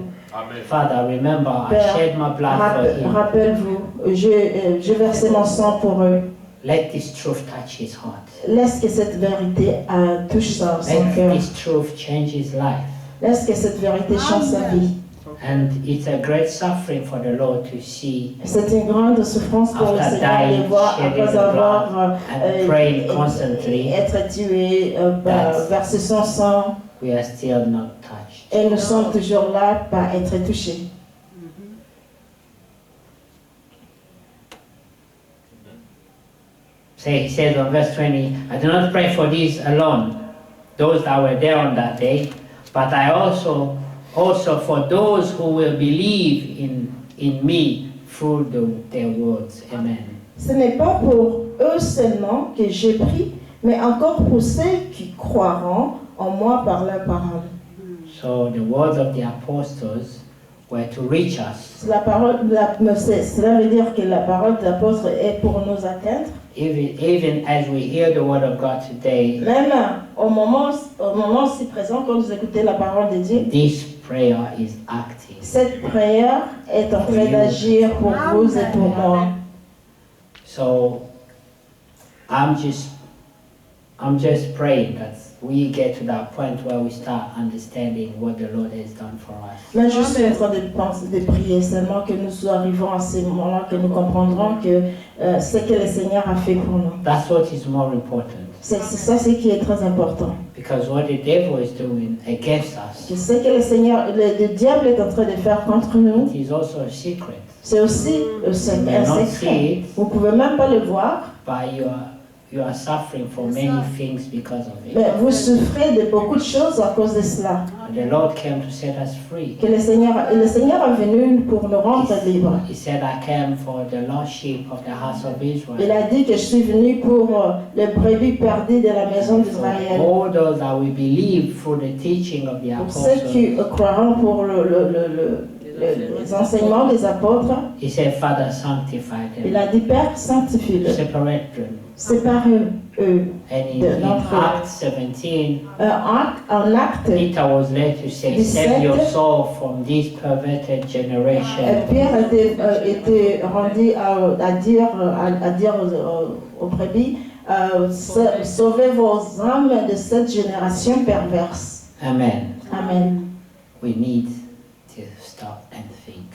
Father, remember, I Père, shed my blood for him. rappelle-vous, j'ai versé mon sang pour eux. Let this truth touch his heart. Laisse que cette vérité touche son cœur. Let this truth change his life. Laisse que cette vérité change sa vie. And it's a great suffering for the Lord to see C'est une grande souffrance pour le after Seigneur dying, de voir, shedding après the avoir blood and praying constantly, être tué, That's- verser son sang, we are still not touched. et nous sommes toujours là, pas être touchés. He says on verse 20, I do not pray for these alone, those that were there on that day, but I also for those who will believe in me through their words. Amen. Ce n'est pas pour eux seulement que j'ai pris, mais encore pour ceux qui croiront en moi par leur parole. So the words of the apostles were to reach us. Cela veut dire que la parole de l'apôtre est pour nous atteindre. Even as we hear the word of God today, Même au moment si présent, quand vous écoutez la parole de Dieu, this prayer is active. cette prière est en train d'agir pour vous et pour moi. So I'm just praying that we get to that point where we start understanding what the Lord has done for us. Mais je suis en train de prier seulement que nous arrivons à ce moment-là, que nous comprendrons que ce que le Seigneur a fait pour nous. That's what is more important. C'est ça ce qui est très important. Because what the devil is doing against us, Que ce que le diable est en train de faire contre nous, it is also a secret. c'est aussi un secret. Vous ne pouvez même pas le voir, But you are suffering for many things because of it. mais vous souffrez de beaucoup de choses à cause de cela. The Lord came to set us free. Que le Seigneur est venu pour nous rendre libres. He said, I came for the lost sheep of the house of Il Israel. a dit que je suis venu pour les brebis perdues de la maison For d'Israël. all those that we believe through the teaching of the Pour ceux apostles. qui croiront pour les enseignements des apôtres, He said, Father, sanctify il them. a dit, Père, sanctifie-le. Separate them. Sépare eux. And in De notre- Acts 17, En acte, Peter was led to say, save your soul from this perverted generation. Pierre était rendu à dire aux brebis, sauvez vos âmes de cette génération perverse. Amen. Amen. We need to stop and think.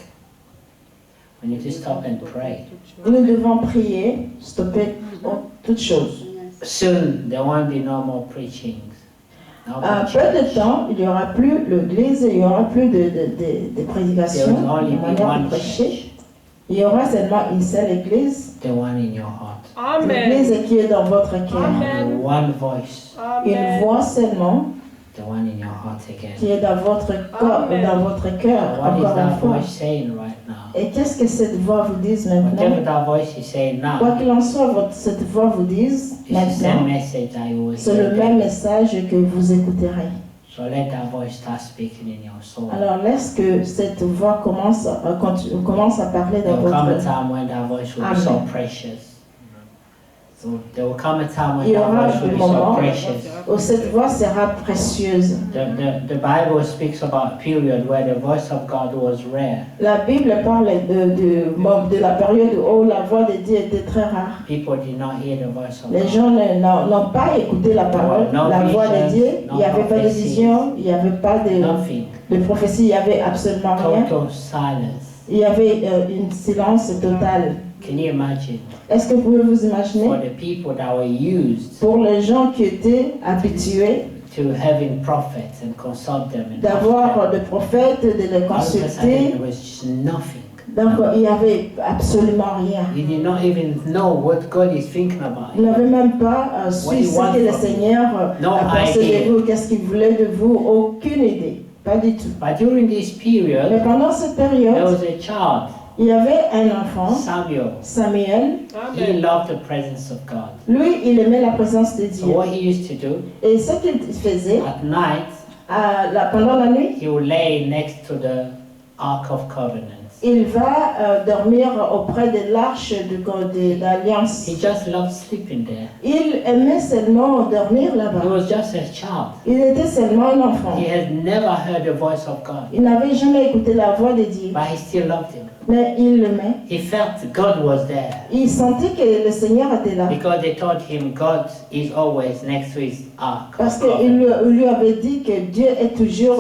We need to stop and pray. Nous devons prier, stopper toutes choses. Soon there won't be no more preachings. No more À peu de church. temps, il n'y aura plus l'église, il n'y aura plus de prédication, There will only de be manière one de prêcher. church, Il y aura seulement une seule église, the one in your heart. l'église qui est dans votre cœur. And one voice, Une voix seulement the one in your heart again. qui est dans votre corps, dans votre cœur, What is encore une that fois. voice saying right now? Et qu'est-ce que cette voix vous dit Whatever maintenant? that voice is saying Quoi now, qu'il en soit, cette voix vous dise it's the same maintenant, message that you will c'est le hear même then. message que vous écouterez. So let that voice start speaking in your soul. Alors laisse que cette voix commence à parler dans There will come a votre... time when that voice will be Amen. so precious. So there will come a time when Il y that aura voice will des be so moments precious. où cette voix sera précieuse. The Bible speaks about a period where the voice of God was rare. La Bible parle de la période où la voix de Dieu était très rare. People did not hear the voice of Les God. gens n'ont pas écouté la parole, la voix de Dieu. Il n'y avait pas de vision, il n'y avait pas Nothing. de prophétie, il n'y avait absolument rien. Total silence. Il y avait un silence total. Can you imagine? Est-ce que vous pouvez vous For imaginer? the people that were used Pour les gens qui étaient habitués to having prophets and consult them and d'avoir des prophètes, de les all of a sudden consulter, there was just nothing. donc il n'y avait absolument rien. You did not even know what God is thinking about. Ils n'avaient même pas su ce que le Seigneur a pensé de vous, qu'est-ce qu'il voulait de vous, aucune idée, pas du tout. But during this Mais period, pendant cette there période, was a child, il y avait un enfant, Samuel. Samuel. He loved the presence of God. Lui, il aimait la présence de So Dieu. what he used to do, Et ce qu'il faisait, at night, pendant la nuit, he would lay next to the Ark of Covenant. il va dormir auprès de l'arche de l'Alliance. He just loved sleeping there. Il aimait seulement dormir He là-bas. was just a child. Il était seulement un enfant. He had never heard the voice of God, Il n'avait jamais écouté la voix de Dieu, but he still loved him. mais il l'aimait. He felt God was there Il sentait que le Seigneur était là. because they told him God is always next to his Ark Parce of Covenant. qu'il lui avait dit que Dieu est toujours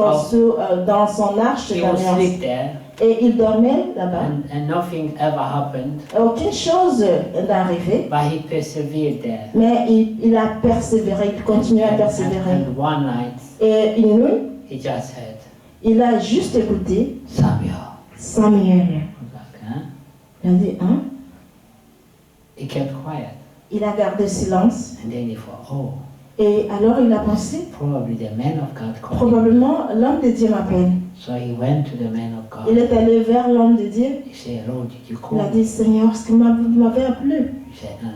dans son arche He would d'alliance. sleep there, Et il dormait là-bas. and nothing ever happened, Aucune chose n'arrivait, but he persevered there. mais il a persévéré, il continuait à persévérer. And one night, Et une nuit, he just heard il a juste écouté Samuel. Samuel. I was like, huh? Il a dit, hein? He kept quiet, Il a gardé silence. and then he thought, oh, Et alors il a pensé, probably the man of God called him. probablement l'homme de Dieu m'appelle. So he went to the man of Il God. est allé vers l'homme de Dieu. He said, Lord, did you Il call a me? dit, Seigneur, est-ce que vous m'avez appelé? He said, no,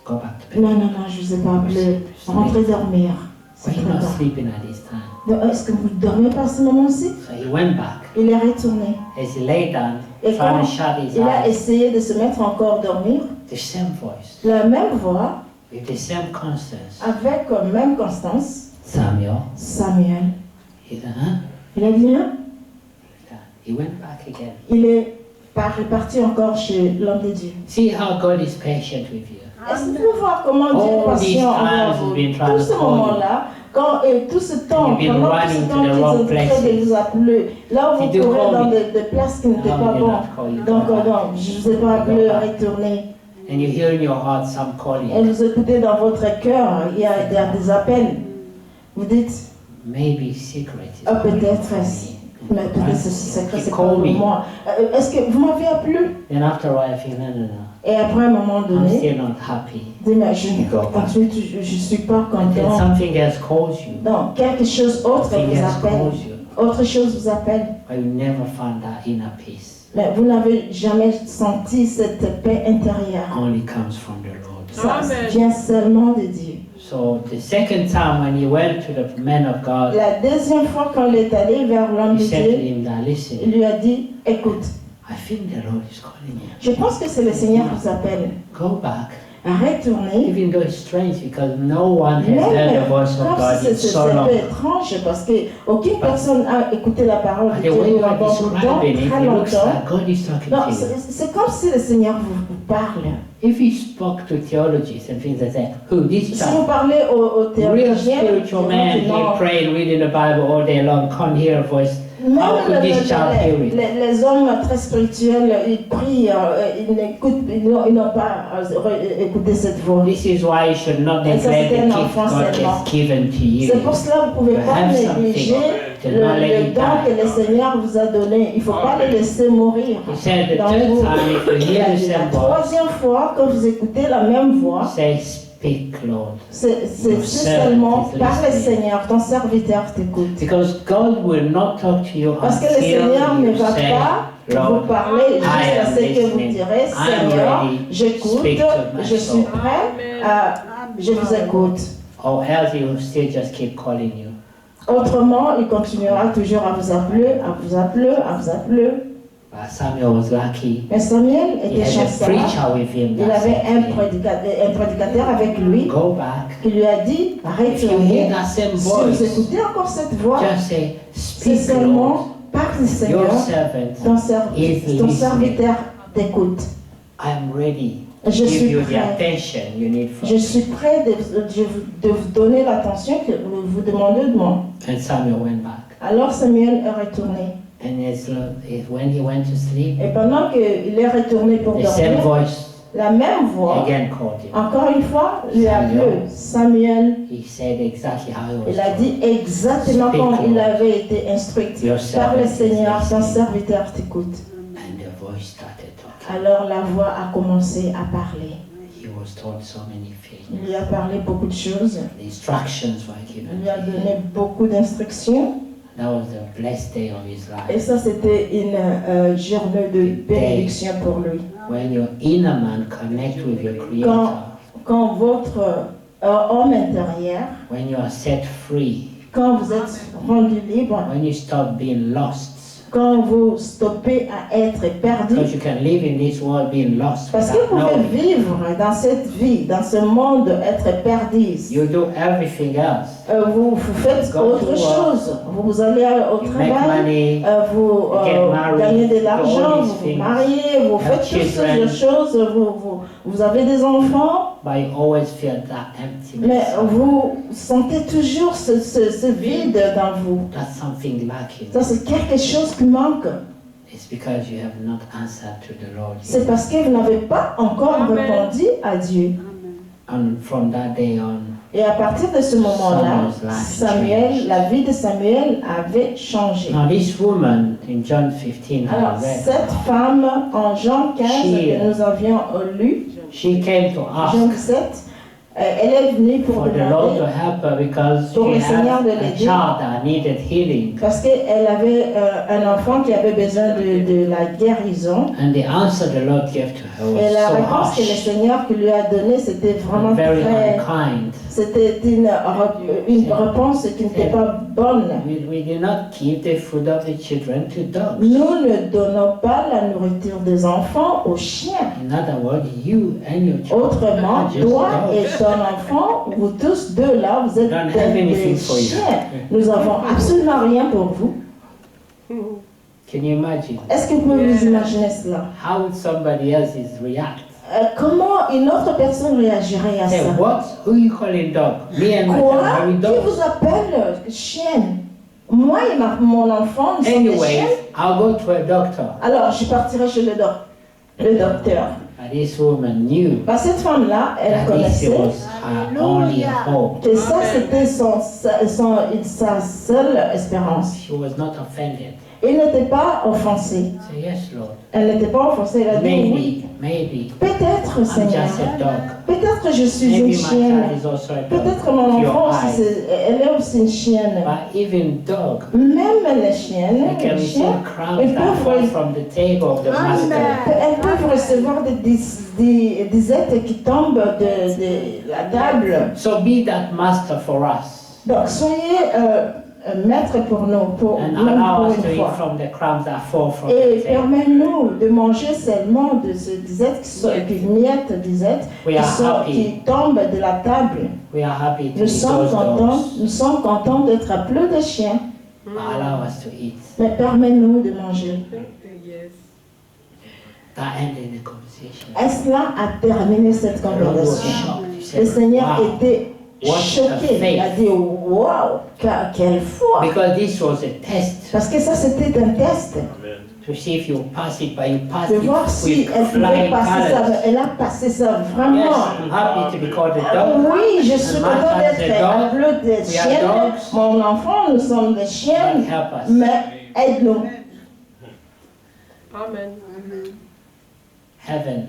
go back to bed. Non, non, non, je ne vous ai pas appelé. Rentrez dormir. C'est Why très you not tard. sleeping at this time? Donc, est-ce que vous dormez pas à ce moment-ci? So he went back. Il est retourné. As he lay down, Et trying quand to shut his il a eyes, essayé de se mettre encore dormir, the same voice, la même voix, with the same constance. avec même constance, Samuel, Samuel. he said, huh? Il a dit, hein? He went back again. Il est reparti encore chez l'homme de Dieu. See how God is patient with you. Est-ce que vous pouvez voir comment Dieu est All these patient envers times vous? he's been trying Tout ce to call you. moment-là, et tout ce temps, You've been pendant tout running ce to temps the qu'ils wrong ont train de places. vous appeler, là où Did vous you courez call dans me? des places qui n'étaient How pas did bonnes. not call you? Donc, Go back. non, je ne vous ai pas appelé à retourner. And you hear in your heart some calling. Et vous écoutez dans votre cœur, il y a des appels. Vous dites, Maybe secret is ah, calling peut-être, for me. mais peut-être c'est secret, He c'est pas called pour me. moi. Est-ce que vous m'avez appelé? Then after a while I feel, no. Et après, à un moment I'm donné, still not happy. dis, mais je ne suis pas And then content. something else calls you. Donc, quelque chose autre Something vous else appelle. calls you. Autre chose vous appelle. But you never find that inner peace. Mais vous n'avez jamais senti cette paix intérieure. Only comes from the Lord. Ça Amen. vient seulement de Dieu. So the second time when he went to the man of God, La deuxième fois quand il est allé vers l'homme he de said to Dieu, him that, il listen, lui a dit, écoute, I think the Lord is calling you. je pense que c'est le Seigneur qui vous appelle. Go back. Retournez. Even though it's strange because no one has heard the voice of Comme God si in c'est so un long. peu étrange parce qu'aucune personne a écouté la parole de But Dieu the way you are pendant longtemps, describing it, très it looks longtemps. like God is talking Non, to you. c'est comme si le Seigneur vous parle. If he spoke to theologians and things like that, who this Si vous child, parlez aux real théologiens, spiritual man, he non. prayed, reading the Bible all day long, can't hear a voice. Même How could this child hear it? les hommes très spirituels, ils prient, ils n'écoutent, ils n'ont pas écouté cette voix. This is why you should not Et ça, neglect c'était the un gift enfant God seulement. has given to you. C'est pour cela que vous ne pouvez You pas have something négliger to not let le it don que die. le Seigneur vous a donné. Il ne faut pas le laisser mourir. He said the Dans third vous. time, if you hear the La same voice, troisième fois, quand vous écoutez la même voix, say, Speak, Lord. c'est Your seulement servant is par le listening. Seigneur, ton serviteur t'écoute. Because God will not talk to you Parce que le until Seigneur ne you va say, pas vous Lord, parler I jusqu'à am ce que vous listening. direz, I'm Seigneur, ready. j'écoute, Speak to my je suis soul. prêt, je vous écoute. Or else he will still just keep calling you. Autrement, il continuera toujours à vous appeler, à vous appeler, à vous appeler. Samuel was lucky. Mais Samuel He était had a chanceux. preacher with him. Il that avait said to him, un prédicateur avec lui go back. qui lui a dit, If you hear retournez. that same Si vous voice, écoutez encore cette voix, just say, c'est speak, Lord. seulement parle Your Seigneur, servant is ton listening. serviteur t'écoute. I'm ready to Je give suis you the prêt. attention you need from Je me. suis prêt de vous donner l'attention que vous demandez de moi. And Samuel went back. Alors Samuel est retourné. And when he went to sleep, Et pendant qu'il est retourné pour the same dormir, voice la même voix, again called him. encore une fois, lui a appelé Samuel. He said exactly how he was Il a told. dit exactement Speak, comme il Lord. avait été instruit. Your Par le servant is Seigneur, ton listening. serviteur t'écoute. And the voice started talking. Alors la voix a commencé à parler. He was told so many Il things. lui a parlé beaucoup de choses. The instructions were Il given lui a to donné him. beaucoup d'instructions. That was the blessed day of his Et life. ça, c'était une journée de bénédiction pour lui. When your inner man connect with your Creator, Quand votre homme intérieur, when you are set free, quand vous êtes rendu libre, when you stop being lost, quand vous stoppez à être perdu, because you can live in this world being lost parce que vous without pouvez knowing. vivre dans cette vie, dans ce monde, être perdu. You do everything else. Vous faites Go to autre work. chose. Vous allez au You make travail, money, vous get married, gagnez de do l'argent, all vous these vous things, mariez, vous have faites toutes children. sortes de choses, vous avez des enfants, but you always feel that mais emptiness. vous sentez toujours ce vide dans vous. That's something lacking. Ça, c'est quelque chose qui manque. It's because you have not answered to the Lord. C'est parce que vous n'avez pas encore répondu à Dieu. And from that day on, Et à partir de ce moment-là, la vie de Samuel avait changé. now this woman in John 15, I Alors, read, cette femme, en Jean 15, que nous avions lu, she came to Jean ask 7, elle est venue pour for the Lord to demander, help her because pour she le Seigneur had de a l'aider. child that needed healing. parce qu'elle avait un enfant qui avait besoin de la guérison. And the answer the Lord gave to her Et was la so réponse que le harsh Seigneur qui lui a donnée, c'était vraiment and very très... unkind. C'était une réponse qui n'était pas bonne. We do not give the food of the children to dogs. Nous ne donnons pas la nourriture des enfants aux chiens. In other words, you and your children Autrement, are just toi et dogs. ton enfant, vous tous deux là, vous êtes Don't have des anything for you. chiens. Nous n'avons absolument rien pour vous. Can you imagine? Est-ce que vous pouvez vous imaginer cela? How would somebody else react? Comment une autre personne réagirait à Say, ça? what? Who you calling dog? Me and my Quoi? very Qui dog. vous appelle chienne? Moi et mon enfant, nous sommes des Anyways, chiens. I'll go to a doctor. Alors, je partirai chez le docteur. And this woman knew Parce que cette femme-là, elle that this connaissait was her only hope. que ça, c'était sa seule espérance. She was not offended. Il n'était pas offensé. Say, yes, Lord. Elle n'était pas offensée. Elle a dit oui. Maybe. Peut-être, I'm Seigneur. just a dog. Peut-être je suis une Maybe my chienne. child is also a dog. Peut-être mon To your enfant aussi, eyes. elle est aussi une chienne. But even dog, Même les chiennes, they can les receive chiens, crumbs ils that peuvent, fall from the table of the master. elles peuvent recevoir des disettes qui tombent de la table. So be that master for us. Donc soyez maître pour nous, And même allow pour us to une eat fois. from the crumbs that fall from Et the table. permets-nous de manger seulement de ces disettes qui miettes disettes We are happy. qui tombent de la table. We are happy to Nous eat sommes those contents, dogs. nous sommes contents d'être appelés des chiens, But allow us to eat. mais permets-nous de manger. That ended the conversation. Et cela a terminé cette The Lord was conversation. shocked. He Le said, Seigneur wow. était What a choqué. faith. Il a dit waouh, quelle foi! Because this was a test Parce que ça, c'était un test to see if you pass it, but you passed de it voir si with elle pouvait flying passer ça. colors. Elle a passé ça Yes, vraiment. I'm happy to be called a dog. Oui, je suis And content Martha is a d'être dog. appelée des We are chiennes. dogs. Mon enfant, nous sommes des God chiennes, help us. mais aide-nous. Amen. Heaven